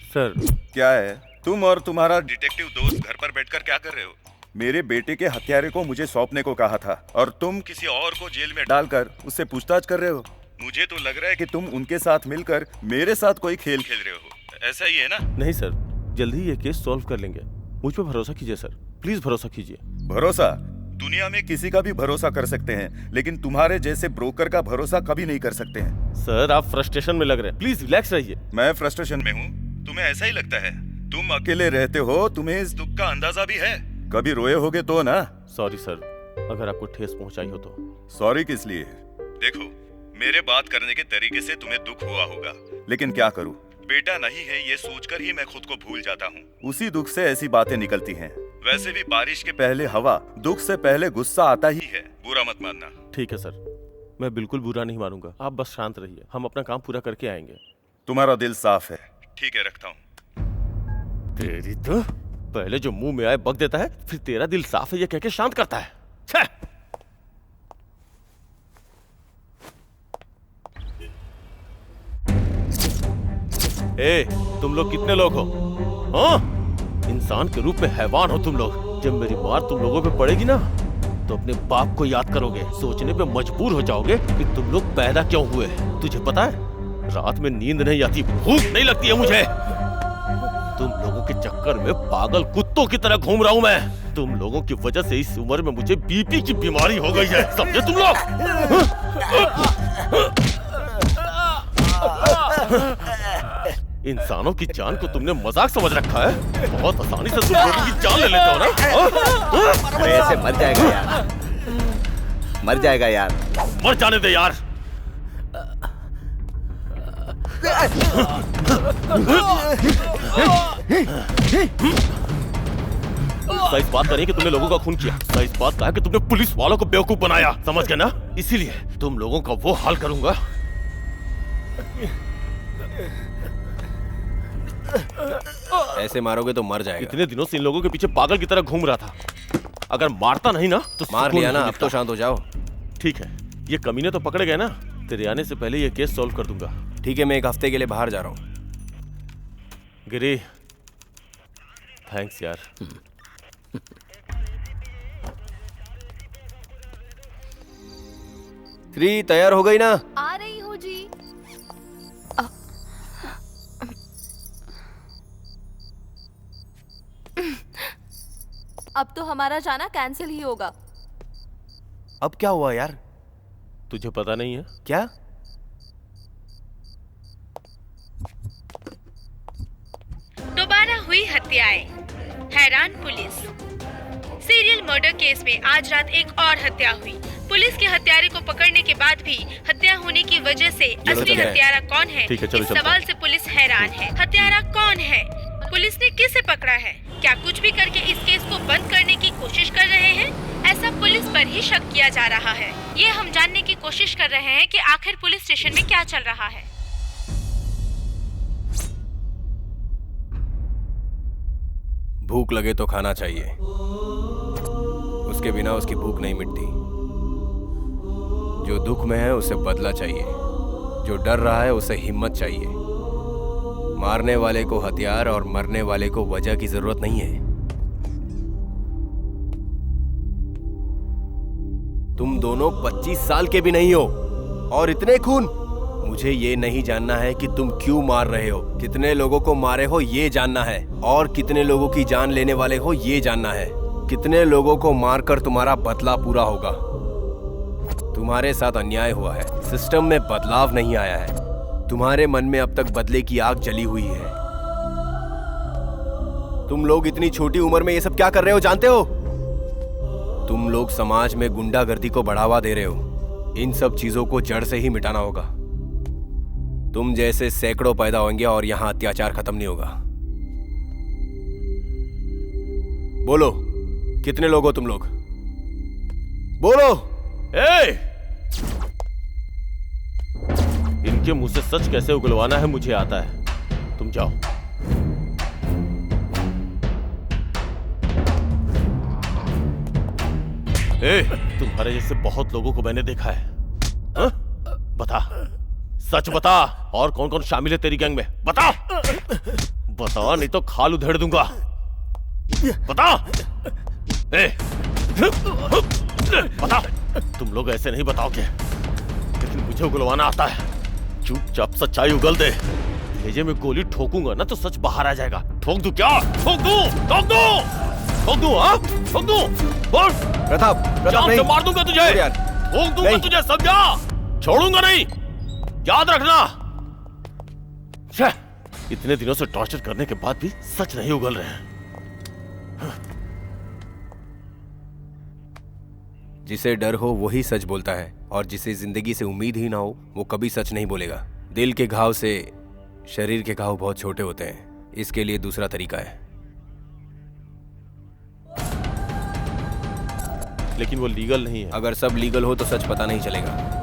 S3: सर
S5: क्या है, तुम और तुम्हारा डिटेक्टिव दोस्त घर पर बैठकर क्या कर रहे हो? मेरे बेटे के हत्यारे को मुझे सौंपने को कहा था और तुम किसी और को जेल में डालकर उससे पूछताछ कर रहे हो। मुझे तो लग रहा है कि तुम उनके साथ मिलकर मेरे साथ कोई खेल खेल रहे हो। ऐसा ही है ना?
S3: नहीं सर, जल्दी ये केस सॉल्व कर लेंगे। मुझ पर भरोसा कीजिए सर, प्लीज भरोसा कीजिए।
S5: भरोसा? दुनिया में किसी का भी भरोसा कर सकते हैं, लेकिन तुम्हारे जैसे ब्रोकर का भरोसा कभी नहीं कर सकते हैं।
S3: सर आप फ्रस्ट्रेशन में लग रहे हैं, प्लीज रिलैक्स रहिए।
S5: मैं फ्रस्ट्रेशन में हूँ? तुम्हें ऐसा ही लगता है? तुम अकेले रहते हो, तुम्हें इस दुख का अंदाजा भी है। कभी रोए होगे तो ना?
S3: सॉरी सर, अगर आपको ठेस पहुंचाई हो तो।
S5: सॉरी किस लिए? देखो, मेरे बात करने के तरीके से तुम्हें दुख हुआ होगा, लेकिन क्या करूं, बेटा नहीं है ये सोचकर ही मैं खुद को भूल जाता हूँ। उसी दुख से ऐसी बातें निकलती हैं। वैसे भी बारिश के पहले हवा, दुख से पहले गुस्सा आता ही है। बुरा मत मानना।
S3: ठीक है सर, मैं बिल्कुल बुरा नहीं मानूंगा। आप बस शांत रहिए, हम अपना काम पूरा करके आएंगे।
S5: तुम्हारा दिल साफ है। ठीक है, रखता हूँ।
S3: तेरी तो पहले जो मुंह में आए बक देता है, फिर तेरा दिल साफ है ये कह के शांत करता है। छे! ए, तुम लोग कितने लोग हो? हाँ? इंसान के रूप में हैवान हो तुम लोग। जब मेरी मार तुम लोगों पे पड़ेगी ना, तो अपने बाप को याद करोगे, सोचने पे मजबूर हो जाओगे कि तुम लोग पैदा क्यों हुए। तुझे पता है, रात में नींद नहीं आती, भूख नहीं लगती है मुझे। तुम लोगों के चक्कर में पागल कुत्तों की तरह घूम रहा हूं मैं। तुम लोगों की वजह से इस उम्र में मुझे बीपी की बीमारी हो गई है, समझे तुम लोग? इंसानों की जान को तुमने मजाक समझ रखा है। बहुत आसानी से तुम लोगों की जान ले लेते हो ना।
S13: अरे ऐसे मर जाएगा यार, मर जाएगा यार।
S3: मर जाने दे यार। इस बात का नहीं कि तुमने लोगों का खून किया, इस बात का है कि तुमने पुलिस वालों को बेवकूफ बनाया, समझ गए ना? इसीलिए तुम लोगों का वो हाल करूंगा।
S8: ऐसे मारोगे तो मर जाएगा।
S3: इतने दिनों से इन लोगों के पीछे पागल की तरह घूम रहा था। अगर मारता नहीं ना तो
S8: मार लिया ना, अब तो शांत हो जाओ।
S3: ठीक है, ये कमीने तो पकड़े गए ना, तेरे आने से पहले ये केस सॉल्व कर दूंगा।
S8: ठीक है, मैं एक हफ्ते के लिए बाहर जा रहा हूँ।
S3: गिरी, थैंक्स यार।
S8: श्री तैयार हो गई ना?
S11: आ रही हूँ जी। अब तो हमारा जाना कैंसिल ही होगा।
S8: अब क्या हुआ यार?
S3: तुझे पता नहीं है
S8: क्या?
S16: दोबारा हुई हत्याएं, हैरान पुलिस। सीरियल मर्डर केस में आज रात एक और हत्या हुई। पुलिस के हत्यारे को पकड़ने के बाद भी हत्या होने की वजह से असली हत्यारा कौन है, इस सवाल से पुलिस हैरान है। हत्यारा कौन है? पुलिस ने किसे पकड़ा है? क्या कुछ भी करके इस केस को बंद करने की कोशिश कर रहे हैं? ऐसा पुलिस पर ही शक किया जा रहा है। ये हम जानने की कोशिश कर रहे हैं कि आखिर पुलिस स्टेशन में क्या चल रहा है।
S8: भूख लगे तो खाना चाहिए, उसके बिना उसकी भूख नहीं मिटती। जो दुख में है उसे बदला चाहिए, जो डर रहा है उसे हिम्मत चाहिए। मारने वाले को हथियार और मरने वाले को वजह की जरूरत नहीं है। तुम दोनों 25 साल के भी नहीं हो और इतने खून। मुझे ये नहीं जानना है कि तुम क्यों मार रहे हो, कितने लोगों को मारे हो ये जानना है, और कितने लोगों की जान लेने वाले हो ये जानना है। कितने लोगों को मारकर तुम्हारा बदला पूरा होगा। तुम्हारे साथ अन्याय हुआ है, सिस्टम में बदलाव नहीं आया है। तुम्हारे मन में अब तक बदले की आग जली हुई है। तुम लोग इतनी छोटी उम्र में ये सब क्या कर रहे हो जानते हो? तुम लोग समाज में गुंडागर्दी को बढ़ावा दे रहे हो। इन सब चीजों को जड़ से ही मिटाना होगा। तुम जैसे सैकड़ों पैदा होंगे और यहां अत्याचार खत्म नहीं होगा। बोलो, कितने लोग हो तुम लोग? बोलो।
S3: इनके मुंह से सच कैसे उगलवाना है मुझे आता है। तुम जाओ। तुम्हारे जैसे बहुत लोगों को मैंने देखा है। हा? बता, सच बता, और कौन कौन शामिल है तेरी गैंग में? बता, बता नहीं तो खाल उधेड़ दूंगा। बता। बता। तुम लोग ऐसे नहीं बताओगे, लेकिन मुझे उगलवाना आता है। चुपचाप सच्चाई उगल दे। भेजे में गोली ठोकूंगा ना तो सच बाहर आ जाएगा। ठोक दूं क्या? ठोक दूं? ठोक दूं? ठोक दूं? हाँ, ठोक दूं? बोल।
S13: प्रताप,
S3: जान से मार दूंगा तुझे। ठोक दूंगा तुझे, समझा? छोड़ूंगा नहीं, याद रखना। इतने दिनों से टॉर्चर करने के बाद भी सच नहीं उगल रहे हैं।
S8: जिसे डर हो वही सच बोलता है, और जिसे जिंदगी से उम्मीद ही ना हो वो कभी सच नहीं बोलेगा। दिल के घाव से शरीर के घाव बहुत छोटे होते हैं, इसके लिए दूसरा तरीका है।
S3: लेकिन वो लीगल नहीं है।
S8: अगर सब लीगल हो तो सच पता नहीं चलेगा।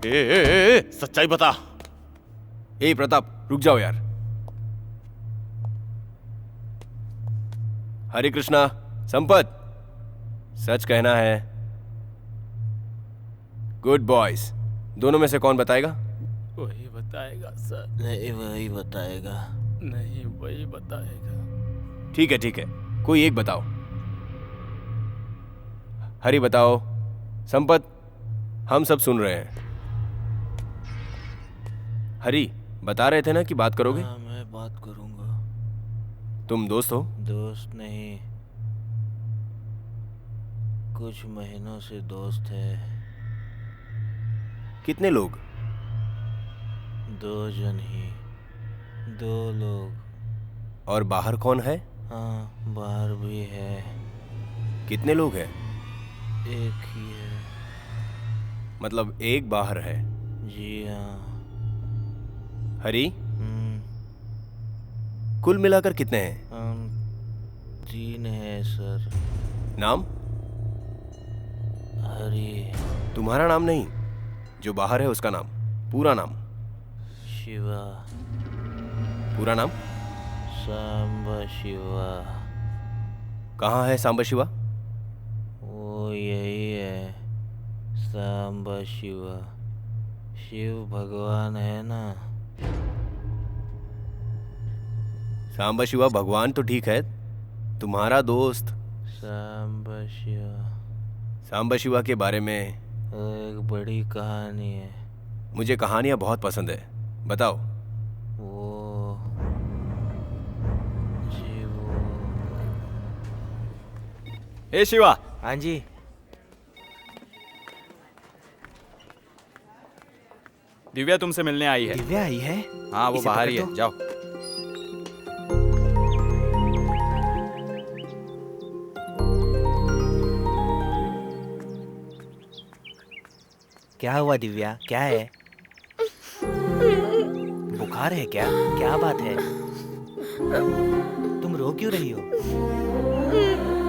S3: सच्चाई बता।
S8: ए प्रताप, रुक जाओ यार। हरे कृष्णा, संपत, सच कहना है। Good boys. दोनों में से कौन बताएगा?
S6: वही बताएगा सर।
S2: नहीं वही बताएगा।
S6: नहीं वही बताएगा।
S8: ठीक है ठीक है, कोई एक बताओ। हरी बताओ। संपत, हम सब सुन रहे हैं। हरी, बता रहे थे ना कि बात करोगे?
S2: हाँ, मैं बात करूंगा।
S8: तुम दोस्त हो?
S2: दोस्त नहीं, कुछ महीनों से दोस्त है।
S8: कितने लोग?
S2: 2 जन ही, 2 लोग।
S8: और बाहर कौन है?
S2: हाँ, बाहर भी है।
S8: कितने लोग हैं?
S2: एक ही है।
S8: मतलब एक बाहर है?
S2: जी हाँ।
S8: हरी, कुल मिलाकर कितने हैं?
S2: हम 3 हैं सर।
S8: नाम?
S2: हरी।
S8: तुम्हारा नाम नहीं, जो बाहर है उसका नाम, पूरा नाम।
S2: शिवा।
S8: पूरा नाम?
S2: सांबा शिवा।
S8: कहाँ है सांबा शिवा?
S2: वो यही है, सांबा शिवा। शिव भगवान है ना।
S8: सांबा शिवा भगवान तो ठीक है, तुम्हारा दोस्त
S2: सांबा शिवा।
S8: सांबा शिवा के बारे में
S2: एक बड़ी कहानी है।
S8: मुझे कहानियां बहुत पसंद है, बताओ।
S2: वो जी वो।
S7: ए शिवा।
S2: हाँ जी।
S7: दिव्या तुमसे मिलने आई है।
S2: दिव्या आई है?
S7: हाँ, वो
S2: इसे
S7: बाहर ही
S2: पकड़
S7: है,
S2: दो।
S7: जाओ।
S2: क्या हुआ दिव्या, क्या है? बुखार है क्या? क्या बात है? तुम रो क्यों रही हो?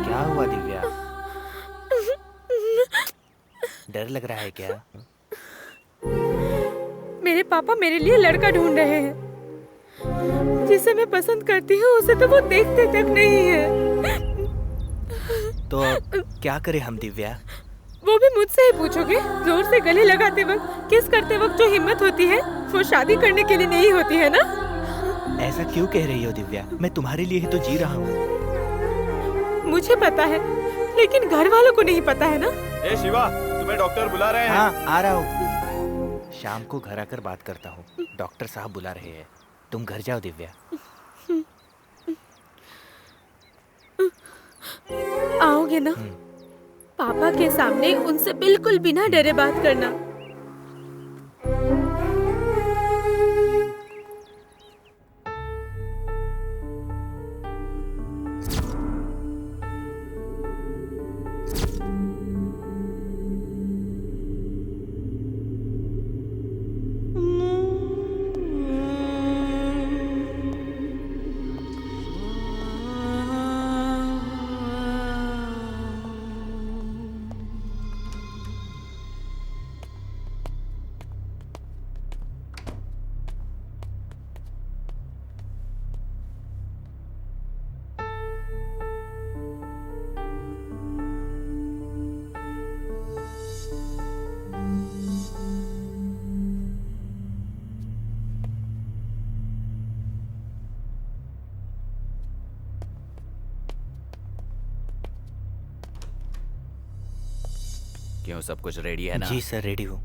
S2: क्या हुआ दिव्या? डर लग रहा है क्या?
S16: मेरे पापा मेरे लिए लड़का ढूंढ रहे हैं। जिसे मैं पसंद करती हूँ उसे तो वो देखते तक नहीं है।
S2: तो अब क्या करें हम दिव्या?
S16: वो भी मुझसे ही पूछोगे? जोर से गले लगाते वक्त, किस करते वक्त जो हिम्मत होती है वो शादी करने के लिए नहीं होती है ना?
S2: ऐसा क्यों कह रही हो दिव्या? मैं तुम्हारे लिए ही तो जी रहा हूँ।
S16: मुझे पता है, लेकिन घर वालों को नहीं पता है ना।
S7: ए शिवा, तुम्हें डॉक्टर बुला रहे हैं।
S2: हाँ, आ रहा हूँ। शाम को घर आकर बात करता हूँ। डॉक्टर साहब बुला रहे हैं। तुम घर जाओ दिव्या।
S16: आओगे ना? पापा के सामने उनसे बिल्कुल बिना डरे बात करना।
S7: क्यों, सब कुछ रेडी है ना?
S2: जी सर, रेडी हूँ।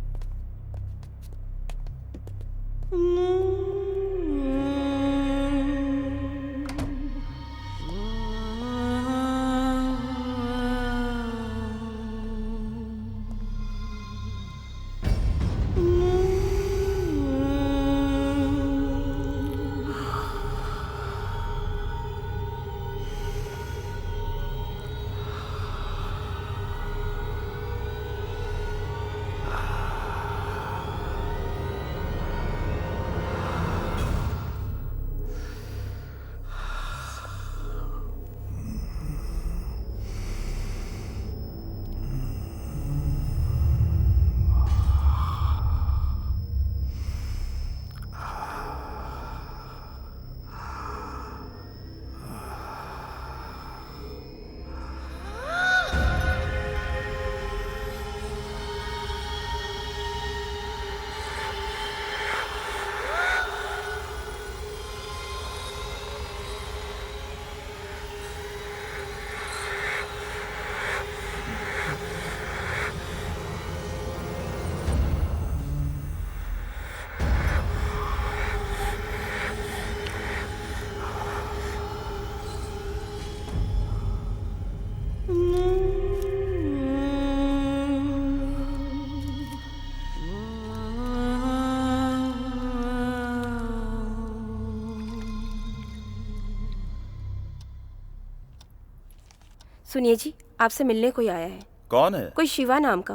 S10: सुनिए जी, आपसे मिलने कोई आया है।
S5: कौन है?
S10: कोई शिवा नाम का।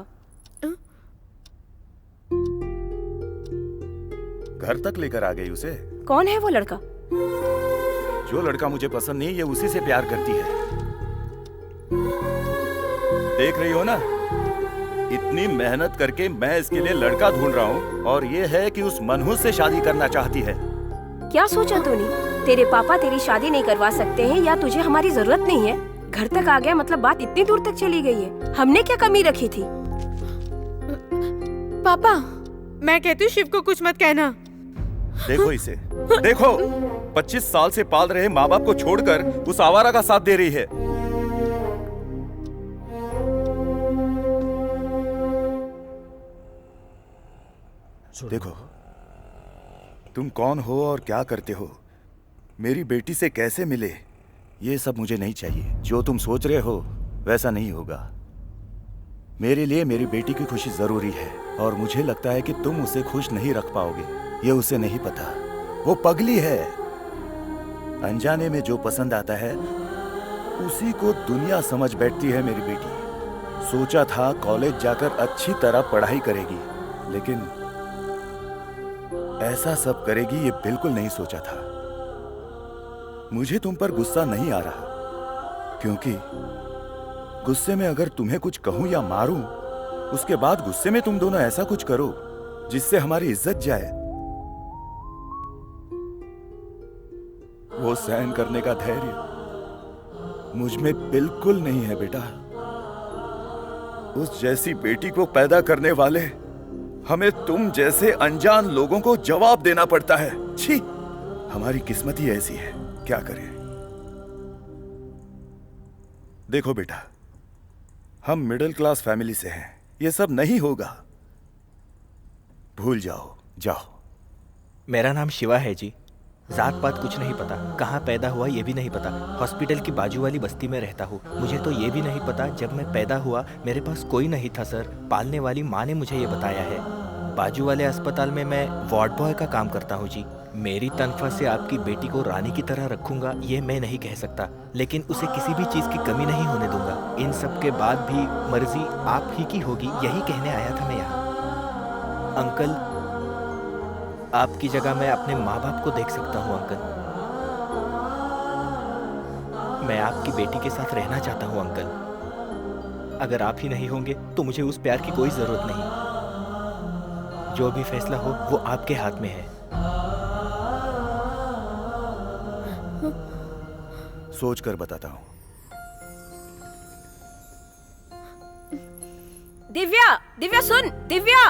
S5: घर तक लेकर आ गई उसे?
S10: कौन है वो लड़का?
S5: जो लड़का मुझे पसंद नहीं, ये उसी से प्यार करती है। देख रही हो ना, इतनी मेहनत करके मैं इसके लिए लड़का ढूंढ रहा हूँ और ये है कि उस मनहूस से शादी करना चाहती है।
S10: क्या सोचा तूने? तेरे पापा तेरी शादी नहीं करवा सकते हैं या तुझे हमारी जरूरत नहीं है? घर तक आ गया मतलब बात इतनी दूर तक चली गई है। हमने क्या कमी रखी थी?
S16: पापा, मैं कहती हूँ शिव को कुछ मत कहना।
S5: देखो इसे, देखो 25 साल से पाल रहे माँ बाप को छोड़कर उस आवारा का साथ दे रही है। देखो तुम कौन हो और क्या करते हो, मेरी बेटी से कैसे मिले, ये सब मुझे नहीं चाहिए। जो तुम सोच रहे हो वैसा नहीं होगा। मेरे लिए मेरी बेटी की खुशी जरूरी है और मुझे लगता है कि तुम उसे खुश नहीं रख पाओगे। ये उसे नहीं पता, वो पगली है। अनजाने में जो पसंद आता है उसी को दुनिया समझ बैठती है मेरी बेटी। सोचा था कॉलेज जाकर अच्छी तरह पढ़ाई करेगी, लेकिन ऐसा सब करेगी ये बिल्कुल नहीं सोचा था। मुझे तुम पर गुस्सा नहीं आ रहा, क्योंकि गुस्से में अगर तुम्हें कुछ कहूं या मारूं, उसके बाद गुस्से में तुम दोनों ऐसा कुछ करो जिससे हमारी इज्जत जाए, वो सहन करने का धैर्य मुझ में बिल्कुल नहीं है बेटा। उस जैसी बेटी को पैदा करने वाले हमें तुम जैसे अनजान लोगों को जवाब देना पड़ता है। छी, हमारी किस्मत ही ऐसी है, क्या करें। देखो बेटा, हम मिडिल क्लास फैमिली से हैं, ये सब नहीं होगा, भूल जाओ, जाओ।
S2: मेरा नाम शिवा है जी। जात पात कुछ नहीं पता, कहाँ पैदा हुआ ये भी नहीं पता। हॉस्पिटल की बाजू वाली बस्ती में रहता हूँ। मुझे तो ये भी नहीं पता जब मैं पैदा हुआ मेरे पास कोई नहीं था सर। पालने वाली माँ ने मुझे ये बताया है। बाजू वाले अस्पताल में मैं वार्ड बॉय का काम करता हूँ जी। मेरी तनख्वाह से आपकी बेटी को रानी की तरह रखूंगा ये मैं नहीं कह सकता, लेकिन उसे किसी भी चीज़ की कमी नहीं होने दूंगा। इन सब के बाद भी मर्जी आप ही की होगी, यही कहने आया था मैं यहाँ। अंकल, आपकी जगह मैं अपने माँ बाप को देख सकता हूँ अंकल। मैं आपकी बेटी के साथ रहना चाहता हूँ अंकल। अगर आप ही नहीं होंगे तो मुझे उस प्यार की कोई जरूरत नहीं। जो भी फैसला हो वो आपके हाथ में है।
S5: सोच कर बताता हूँ।
S10: दिव्या, दिव्या सुन, दिव्या।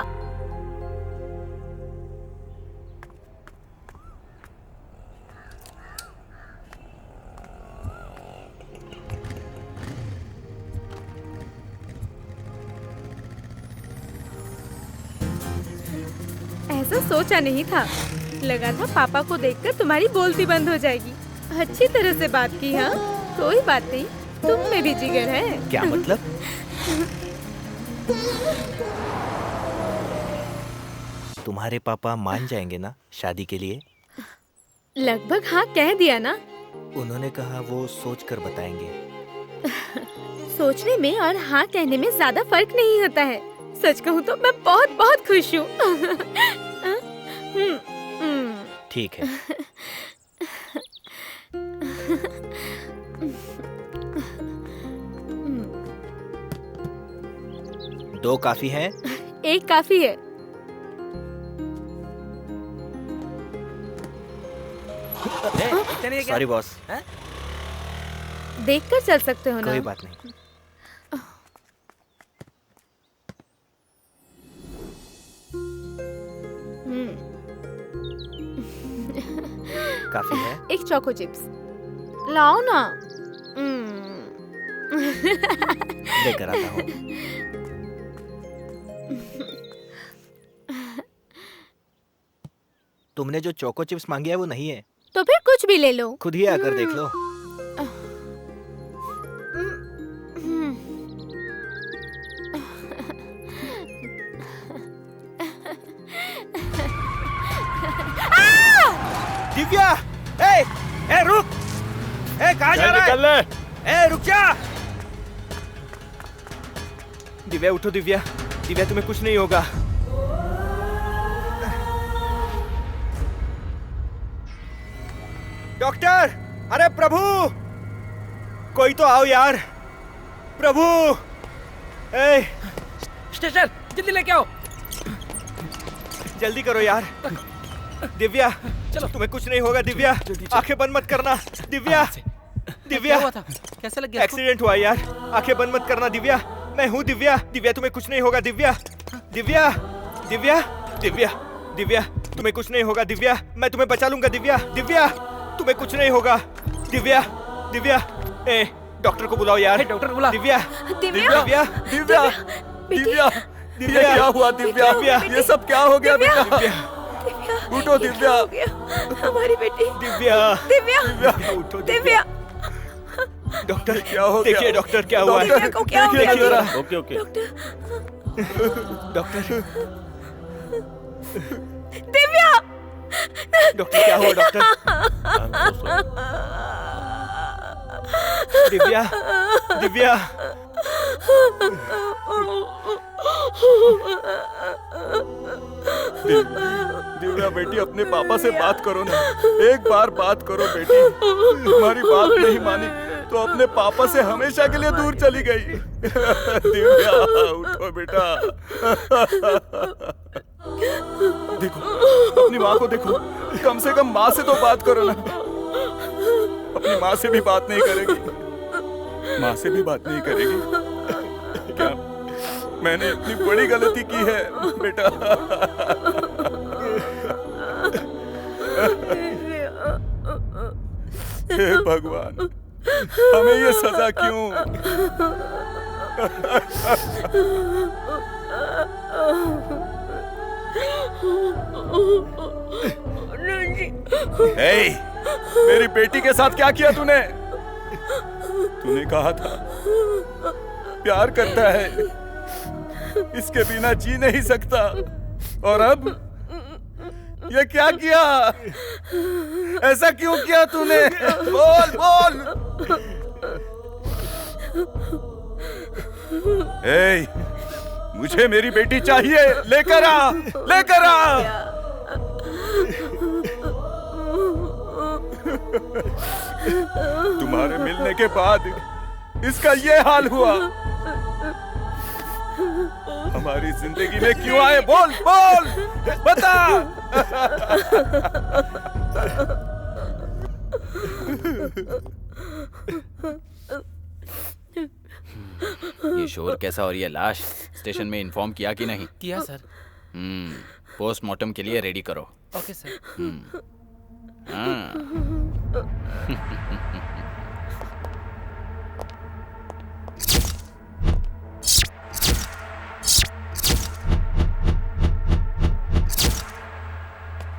S16: ऐसा सोचा नहीं था, लगा था पापा को देखकर तुम्हारी बोलती बंद हो जाएगी। अच्छी तरह से बात की। हाँ, कोई बात नहीं, तुम में भी जिगर है।
S2: क्या मतलब? तुम्हारे पापा मान जाएंगे ना शादी के लिए?
S16: लगभग हाँ कह दिया ना।
S2: उन्होंने कहा वो सोच कर बताएंगे।
S16: सोचने में और हाँ कहने में ज्यादा फर्क नहीं होता है। सच कहूँ तो मैं बहुत बहुत खुश हूँ।
S2: ठीक है। दो काफी है?
S16: एक काफी है।
S2: Sorry boss.
S16: देखकर चल सकते हो ना?
S2: कोई बात नहीं। काफी है?
S16: एक चोको चिप्स लाओ ना।
S2: लेकर आता हूँ। तुमने जो चोको चिप्स मांगी है वो नहीं है।
S16: तो फिर कुछ भी ले लो।
S2: खुद ही आकर देख लो। दिव्या, ए रुक! ए कहाँ जा रहा है?
S3: निकल ले!
S2: ए रुक जा! दिव्या उठो दिव्या, दिव्या तुम्हें कुछ नहीं होगा। डॉक्टर, अरे प्रभु, कोई तो आओ यार, प्रभु। ए,
S6: स्टेशन जल्दी लेके आओ।
S2: जल्दी करो यार। दिव्या, चलो, तुम्हें कुछ नहीं होगा दिव्या, आंखें बंद मत करना दिव्या। दिव्या,
S6: क्या हुआ था? कैसे लग गया?
S2: एक्सीडेंट हुआ यार, आंखें बंद मत करना दिव्या। मैं हूँ दिव्या, दिव्या तुम्हें कुछ नहीं होगा दिव्या, दिव्या, दिव्या, दिव्या, दिव्या तुम्हें कुछ नहीं होगा दिव्या, मैं तुम्हें बचा लूंगा दिव्या, दिव्या तुम्हें कुछ नहीं होगा दिव्या, दिव्या। ए, डॉक्टर को बुलाओ यार।
S6: डॉक्टर बुला।
S2: दिव्या,
S9: दिव्या,
S2: दिव्या,
S5: दिव्या, दिव्या, दिव्या क्या हुआ दिव्या? ये सब क्या हो गया बेटा? उठो दिव्या,
S9: हमारी बेटी
S2: दिव्या,
S9: दिव्या,
S2: उठो
S9: दिव्या।
S2: डॉक्टर
S5: क्या हो गया?
S2: देखिए डॉक्टर क्या हुआ है?
S9: दिव्या को क्या हो गया?
S2: जरा।
S3: Okay okay.
S2: Doctor,
S9: Divya,
S2: doctor क्या हुआ डॉक्टर? दिव्या, दिव्या,
S5: दिव्या बेटी अपने पापा से बात करो ना, एक बार बात करो बेटी। तुम्हारी बात नहीं मानी तो अपने पापा से हमेशा के लिए दूर चली गई। दिव्या उठो बेटा। देखो अपनी माँ को देखो, कम से कम माँ से तो बात करो ना। अपनी माँ से भी बात नहीं करेगी, माँ से भी बात नहीं करेगी। क्या मैंने इतनी बड़ी गलती की है बेटा? हे भगवान, हमें ये सजा क्यों? हे, मेरी बेटी के साथ क्या किया तूने? तूने कहा था प्यार करता है, इसके बिना जी नहीं सकता, और अब ये क्या किया? ऐसा क्यों किया तूने? बोल बोल। ए, मुझे मेरी बेटी चाहिए, लेकर आ, लेकर आ। तुम्हारे मिलने के बाद इसका ये हाल हुआ। हमारी जिंदगी में क्यों आए? बोल बोल, बता।
S7: ये शोर कैसा और ये लाश स्टेशन में इन्फॉर्म किया कि नहीं?
S6: किया सर।
S7: पोस्टमार्टम के लिए रेडी करो।
S6: Okay sir.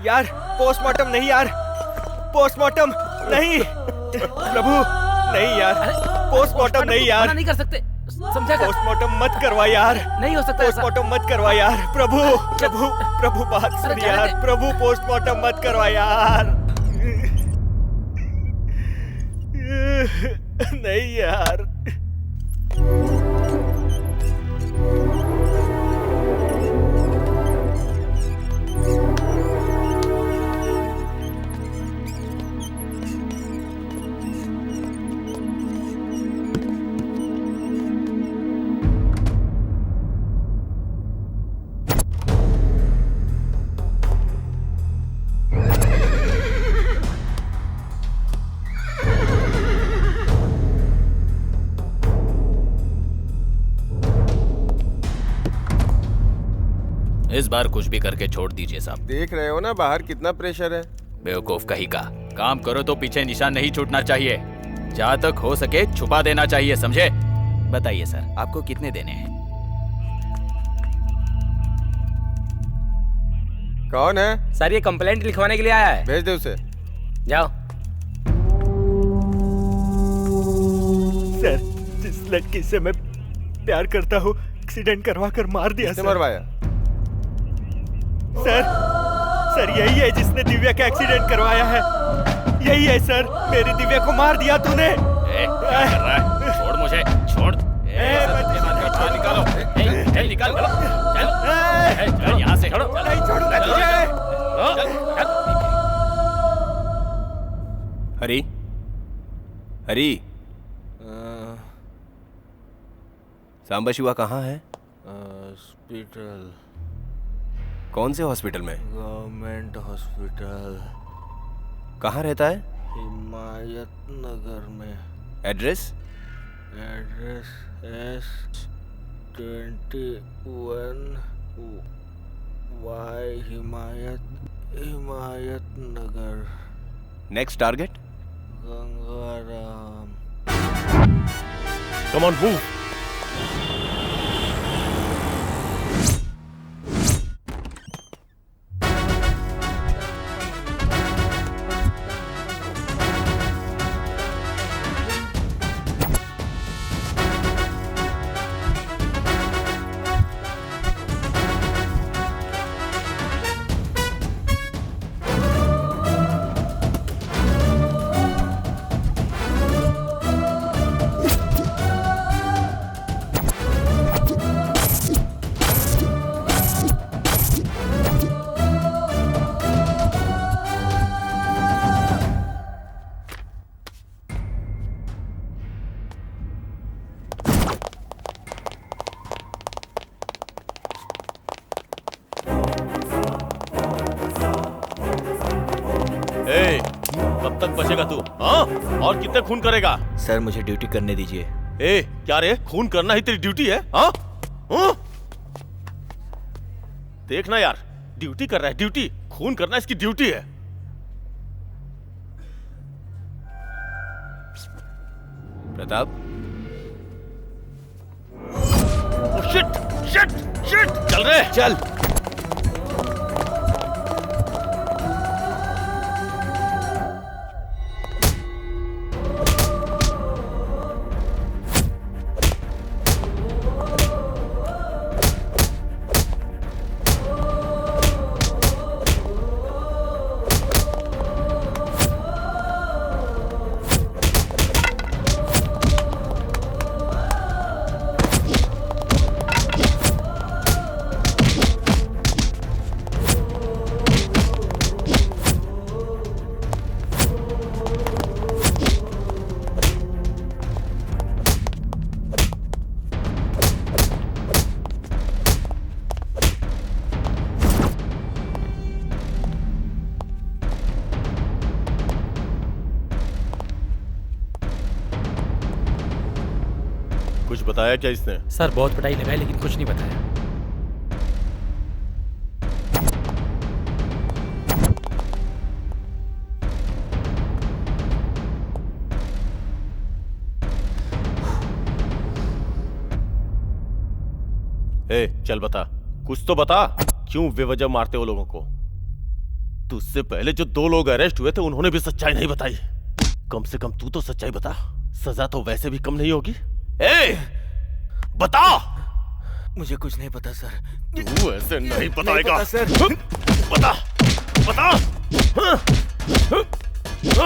S2: यार पोस्टमार्टम नहीं यार, पोस्टमार्टम नहीं प्रभु, नहीं यार, पोस्टमार्टम नहीं यार,
S6: मना नहीं कर सकते, समझा कर।
S2: पोस्टमार्टम मत करवा यार,
S6: नहीं हो सकता ऐसा।
S2: पोस्टमार्टम मत करवा यार, प्रभु प्रभु प्रभु बात सुन यार, प्रभु पोस्टमार्टम मत करवा यार। नहीं यार।
S7: इस बार कुछ भी करके छोड़ दीजिए साहब।
S8: देख रहे हो ना बाहर कितना प्रेशर है।
S7: बेवकूफ कहीं का। काम करो तो पीछे निशान नहीं छूटना चाहिए, जहाँ तक हो सके छुपा देना चाहिए, समझे? बताइए सर, आपको कितने देने हैं?
S8: कौन है?
S6: सर ये कंप्लेंट लिखवाने के लिए आया है।
S8: भेज दे उसे।
S6: जाओ।
S2: सर, जिस लड़की से मैं प्यार करता हूँ एक्सीडेंट करवा कर मार दिया।
S8: किसने मरवाया?
S2: सर यही है जिसने दिव्या का एक्सीडेंट करवाया है, यही है सर। मेरी दिव्या को मार दिया तूने।
S7: क्या कर रहा है? छोड़ मुझे, छोड़।
S2: निकालो।
S8: हरी, हरी, सांबा शिवा कहाँ है?
S2: हॉस्पिटल।
S8: कौन से हॉस्पिटल में?
S2: Government hospital.
S8: कहाँ रहता है?
S2: हिमायत नगर में।
S8: Address?
S2: Address S21 Y Himayat Nagar.
S8: Next target?
S2: Gangaram.
S3: Come on move. कब तक बचेगा तू? हाँ? और कितने खून करेगा?
S2: सर मुझे ड्यूटी करने दीजिए।
S3: ए, क्या रे? खून करना ही तेरी ड्यूटी है? हाँ? हाँ? देखना यार, ड्यूटी कर रहा है, ड्यूटी। खून करना इसकी ड्यूटी है।
S8: Pratap,
S3: shit, shit, shit! चल रे,
S8: चल।
S3: कुछ बताया क्या इसने?
S6: सर बहुत पिटाई लगाई लेकिन कुछ नहीं बताया।
S3: ए, चल बता, कुछ तो बता। क्यों बेवजह मारते हो लोगों को? तुझसे पहले जो 2 लोग अरेस्ट हुए थे उन्होंने भी सच्चाई नहीं बताई। कम से कम तू तो सच्चाई बता। सजा तो वैसे भी कम नहीं होगी। ए, बता।
S2: मुझे कुछ नहीं पता सर।
S3: तू ऐसे नहीं बताएगा।
S2: नहीं पता, सर।
S3: बता, बता।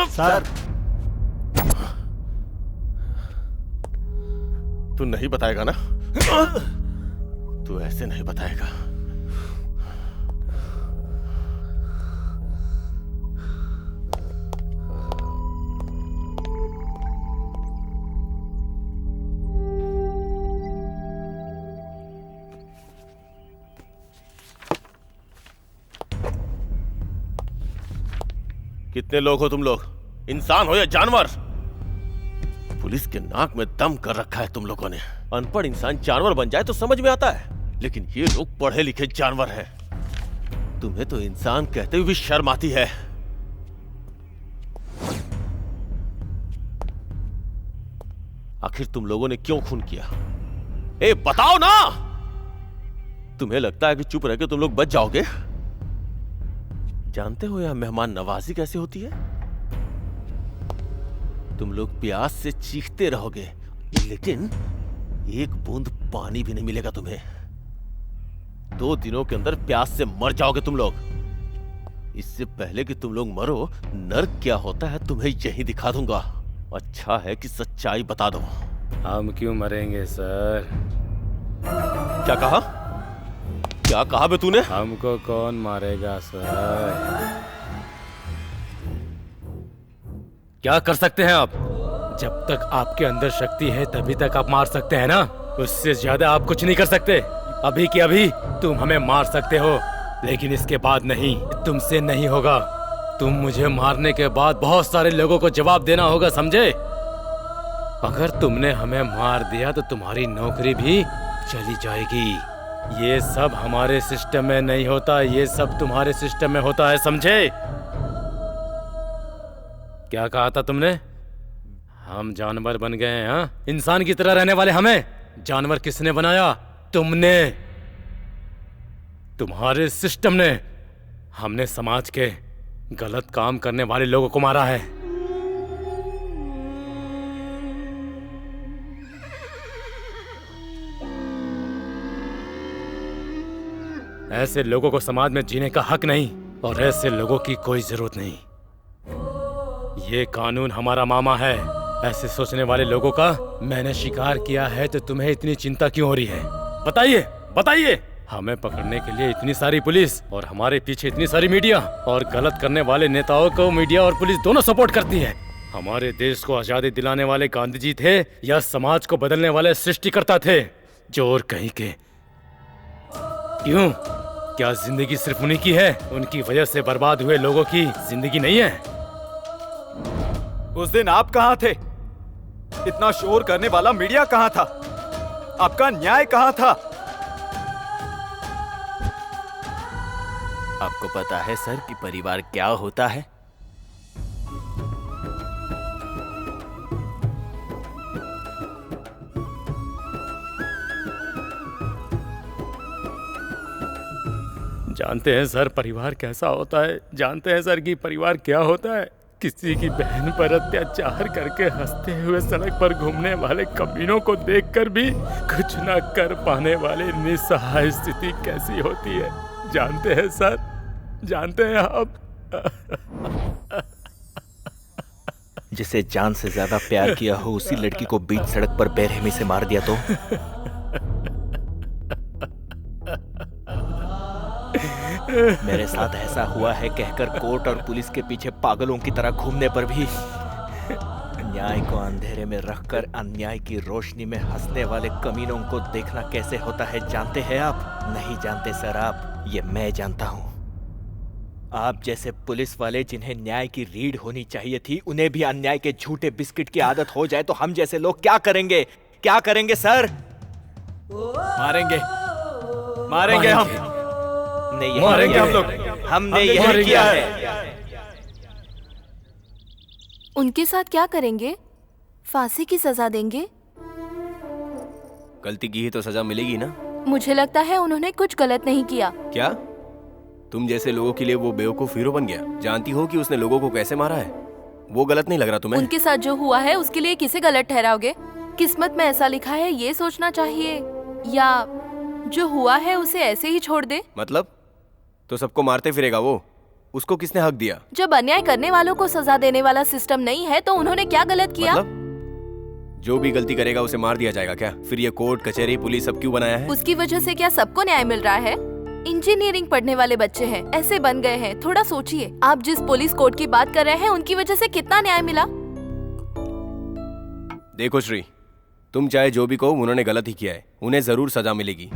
S2: सर,
S3: तू नहीं बताएगा ना? तू ऐसे नहीं बताएगा। कितने लोग हो तुम लोग? इंसान हो या जानवर? पुलिस के नाक में दम कर रखा है तुम लोगों ने। अनपढ़ इंसान जानवर बन जाए तो समझ में आता है, लेकिन ये लोग पढ़े लिखे जानवर हैं। तुम्हें तो इंसान कहते हुए भी शर्म आती है। आखिर तुम लोगों ने क्यों खून किया? ए, बताओ ना। तुम्हें लगता है कि चुप रह के तुम लोग बच जाओगे? जानते हो यह मेहमान नवाजी कैसे होती है? तुम लोग प्यास से चीखते रहोगे, लेकिन एक बूंद पानी भी नहीं मिलेगा तुम्हें। 2 दिनों के अंदर प्यास से मर जाओगे तुम लोग। इससे पहले कि तुम लोग मरो, नर्क क्या होता है तुम्हें यही दिखा दूंगा। अच्छा है कि सच्चाई बता दो।
S6: हम क्यों मरेंगे सर?
S3: क्या कहा? क्या कहा बे तूने?
S6: हमको कौन मारेगा सर? क्या कर सकते हैं आप? जब तक आपके अंदर शक्ति है तभी तक आप मार सकते हैं ना, उससे ज्यादा आप कुछ नहीं कर सकते। अभी के अभी तुम हमें मार सकते हो, लेकिन इसके बाद नहीं, तुमसे नहीं होगा। तुम मुझे मारने के बाद बहुत सारे लोगों को जवाब देना होगा, समझे? अगर तुमने हमें मार दिया तो तुम्हारी नौकरी भी चली जाएगी। ये सब हमारे सिस्टम में नहीं होता, ये सब तुम्हारे सिस्टम में होता है, समझे? क्या कहा था तुमने? हम जानवर बन गए हैं, हाँ? इंसान की तरह रहने वाले हमें जानवर किसने बनाया? तुमने, तुम्हारे सिस्टम ने। हमने समाज के गलत काम करने वाले लोगों को मारा है। ऐसे लोगों को समाज में जीने का हक नहीं, और ऐसे लोगों की कोई जरूरत नहीं। ये कानून हमारा मामा है। ऐसे सोचने वाले लोगों का मैंने शिकार किया है, तो तुम्हें इतनी चिंता क्यों हो रही है? बताइए, बताइए। हमें पकड़ने के लिए इतनी सारी पुलिस और हमारे पीछे इतनी सारी मीडिया, और गलत करने वाले नेताओं को मीडिया और पुलिस दोनों सपोर्ट करती है। हमारे देश को आजादी दिलाने वाले गांधी जी थे या समाज को बदलने वाले सृष्टिकर्ता थे? चोर कहीं के। क्यों? क्या जिंदगी सिर्फ उन्हीं की है? उनकी वजह से बर्बाद हुए लोगों की जिंदगी नहीं है?
S17: उस दिन आप कहाँ थे? इतना शोर करने वाला मीडिया कहाँ था? आपका न्याय कहाँ था?
S7: आपको पता है सर कि परिवार क्या होता है?
S6: जानते हैं सर परिवार कैसा होता है? जानते हैं सर कि परिवार क्या होता है? किसी की बहन पर अत्याचार करके हंसते हुए सड़क पर घूमने वाले कमीनों को देखकर भी कुछ न कर पाने वाले निस्सहाय स्थिति कैसी होती है? जानते हैं सर? जानते हैं आप?
S2: जिसे जान से ज्यादा प्यार किया हो उसी लड़की को बीच सड़क पर बेरहमी से मार दिया तो? मेरे साथ ऐसा हुआ है कहकर कोर्ट और पुलिस के पीछे पागलों की तरह घूमने पर भी न्याय को अंधेरे में रखकर अन्याय की रोशनी में हंसने वाले कमीनों को देखना कैसे होता है जानते हैं आप? नहीं जानते सर आप, ये मैं जानता हूँ। आप जैसे पुलिस वाले जिन्हें न्याय की रीढ़ होनी चाहिए थी, उन्हें भी अन्याय के झूठे बिस्किट की आदत हो जाए तो हम जैसे लोग क्या करेंगे? क्या करेंगे सर?
S17: मारेंगे, मारेंगे हम।
S2: मारेंगे हम लोग। हमने यही किया है।
S9: उनके साथ क्या करेंगे? फांसी की सजा देंगे?
S8: गलती की ही तो सजा मिलेगी ना।
S9: मुझे लगता है उन्होंने कुछ गलत नहीं किया।
S8: क्या तुम जैसे लोगों के लिए वो बेवकूफ हीरो बन गया? जानती हो कि उसने लोगों को कैसे मारा है? वो गलत नहीं लग रहा तुम्हें?
S9: उनके साथ जो हुआ है उसके लिए किसे गलत ठहराओगे? किस्मत में ऐसा लिखा है ये सोचना चाहिए, या जो हुआ है उसे ऐसे ही छोड़ दे?
S8: मतलब तो सबको मारते फिरेगा वो? उसको किसने हक दिया?
S9: जब अन्याय करने वालों को सजा देने वाला सिस्टम नहीं है तो उन्होंने क्या गलत किया?
S8: मतलब जो भी गलती करेगा उसे मार दिया जाएगा क्या? फिर ये कोर्ट कचहरी पुलिस सब क्यों बनाया है?
S9: उसकी वजह से क्या सबको न्याय मिल रहा है? इंजीनियरिंग पढ़ने वाले बच्चे हैं, ऐसे बन गए हैं। थोड़ा सोचिए, आप जिस पुलिस कोर्ट की बात कर रहे हैं उनकी वजह से कितना न्याय मिला?
S8: देखो श्री, तुम चाहे जो भी कहो, उन्होंने गलत ही किया है, उन्हें जरूर सजा मिलेगी।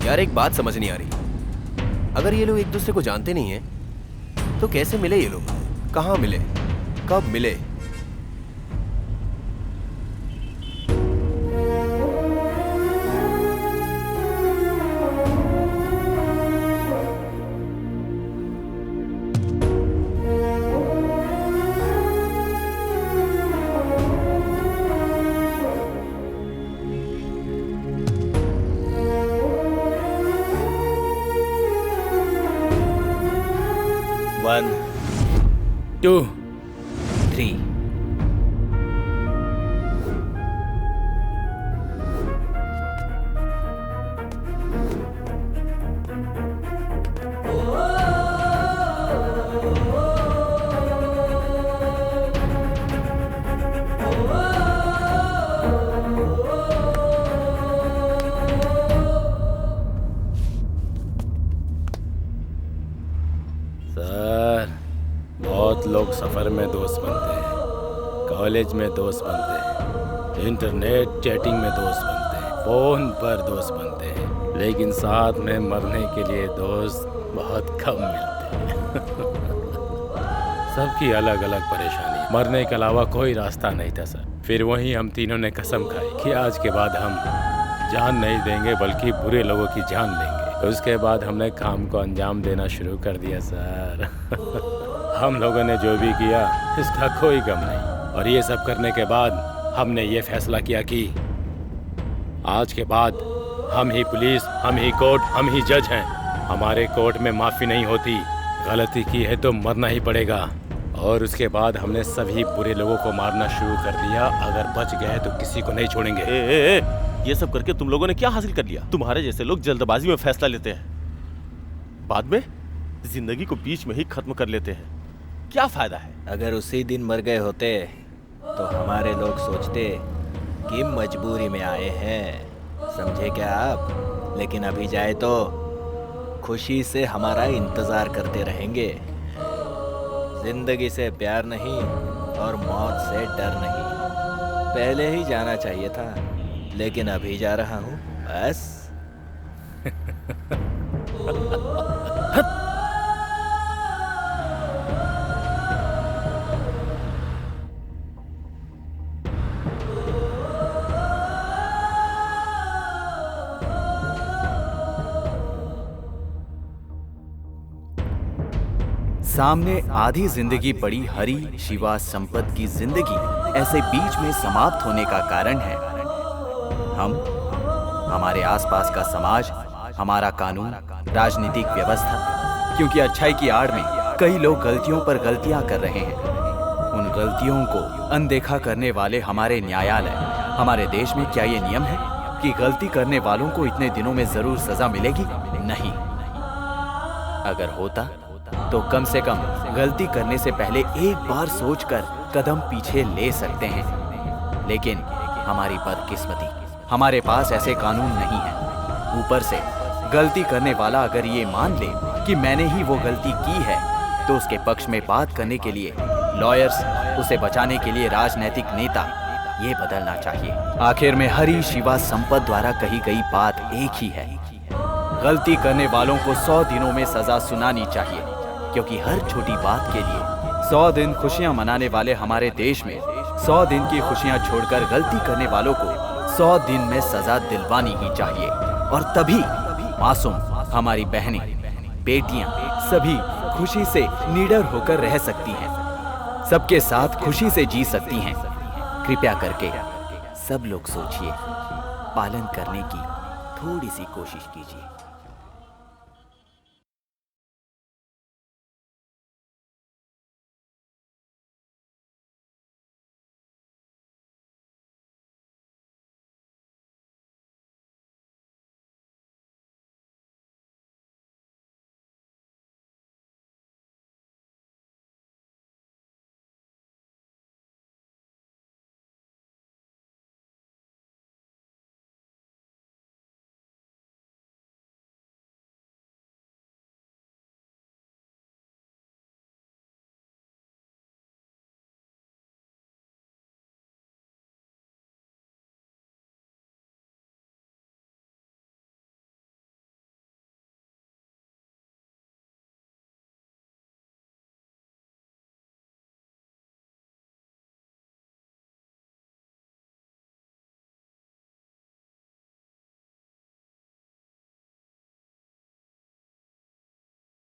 S8: यार एक बात समझ नहीं आ रही, अगर ये लोग एक दूसरे को जानते नहीं हैं तो कैसे मिले ये लोग? कहाँ मिले? कब मिले?
S2: One,
S6: 2,
S2: 3.
S6: लोग सफर में दोस्त बनते हैं, कॉलेज में दोस्त बनते हैं, इंटरनेट चैटिंग में दोस्त बनते हैं, फोन पर दोस्त बनते हैं, लेकिन साथ में मरने के लिए दोस्त बहुत कम मिलते हैं। सबकी अलग अलग परेशानी, मरने के अलावा कोई रास्ता नहीं था सर। फिर वहीं हम तीनों ने कसम खाई कि आज के बाद हम जान नहीं देंगे बल्कि बुरे लोगों की जान लेंगे। उसके बाद हमने काम को अंजाम देना शुरू कर दिया सर। हम लोगों ने जो भी किया इसका कोई गम नहीं, और ये सब करने के बाद हमने ये फैसला किया कि आज के बाद हम ही पुलिस, हम ही कोर्ट, हम ही जज हैं। हमारे कोर्ट में माफ़ी नहीं होती, गलती की है तो मरना ही पड़ेगा। और उसके बाद हमने सभी बुरे लोगों को मारना शुरू कर दिया, अगर बच गए तो किसी को नहीं छोड़ेंगे।
S3: ये सब करके तुम लोगों ने क्या हासिल कर लिया? तुम्हारे जैसे लोग जल्दबाजी में फैसला लेते हैं, बाद में जिंदगी को बीच में ही खत्म कर लेते हैं। क्या फायदा है?
S2: अगर उसी दिन मर गए होते तो हमारे लोग सोचते कि मजबूरी में आए हैं, समझे क्या आप? लेकिन अभी जाए तो खुशी से हमारा इंतजार करते रहेंगे। जिंदगी से प्यार नहीं और मौत से डर नहीं। पहले ही जाना चाहिए था, लेकिन अभी जा रहा हूँ बस।
S18: सामने आधी जिंदगी पड़ी हरी शिवा संपत की जिंदगी ऐसे बीच में समाप्त होने का कारण है हम, हमारे आसपास का समाज, हमारा कानून, राजनीतिक व्यवस्था। क्योंकि अच्छाई की आड़ में कई लोग गलतियों पर गलतियां कर रहे हैं। उन गलतियों को अनदेखा करने वाले हमारे न्यायालय। हमारे देश में क्या ये नियम है कि गलती करने वालों को इतने दिनों में जरूर सजा मिलेगी? नहीं। अगर होता तो कम से कम गलती करने से पहले एक बार सोचकर कदम पीछे ले सकते हैं। लेकिन हमारी बदकिस्मती, हमारे पास ऐसे कानून नहीं है। ऊपर से गलती करने वाला अगर ये मान ले कि मैंने ही वो गलती की है, तो उसके पक्ष में बात करने के लिए लॉयर्स, उसे बचाने के लिए राजनीतिक नेता, ये बदलना चाहिए। आखिर में हरी शिवा संपत द्वारा कही गई बात एक ही है, गलती करने वालों को 100 दिनों में सजा सुनानी चाहिए। क्योंकि हर छोटी बात के लिए 100 दिन खुशियां मनाने वाले हमारे देश में 100 दिन की खुशियां छोड़कर गलती करने वालों को 100 दिन में सजा दिलवानी ही चाहिए। और तभी मासूम, हमारी बहनें, बेटियां सभी खुशी से निडर होकर रह सकती हैं, सबके साथ खुशी से जी सकती हैं। कृपया करके सब लोग सोचिए, पालन करने की थोड़ी सी कोशिश कीजिए।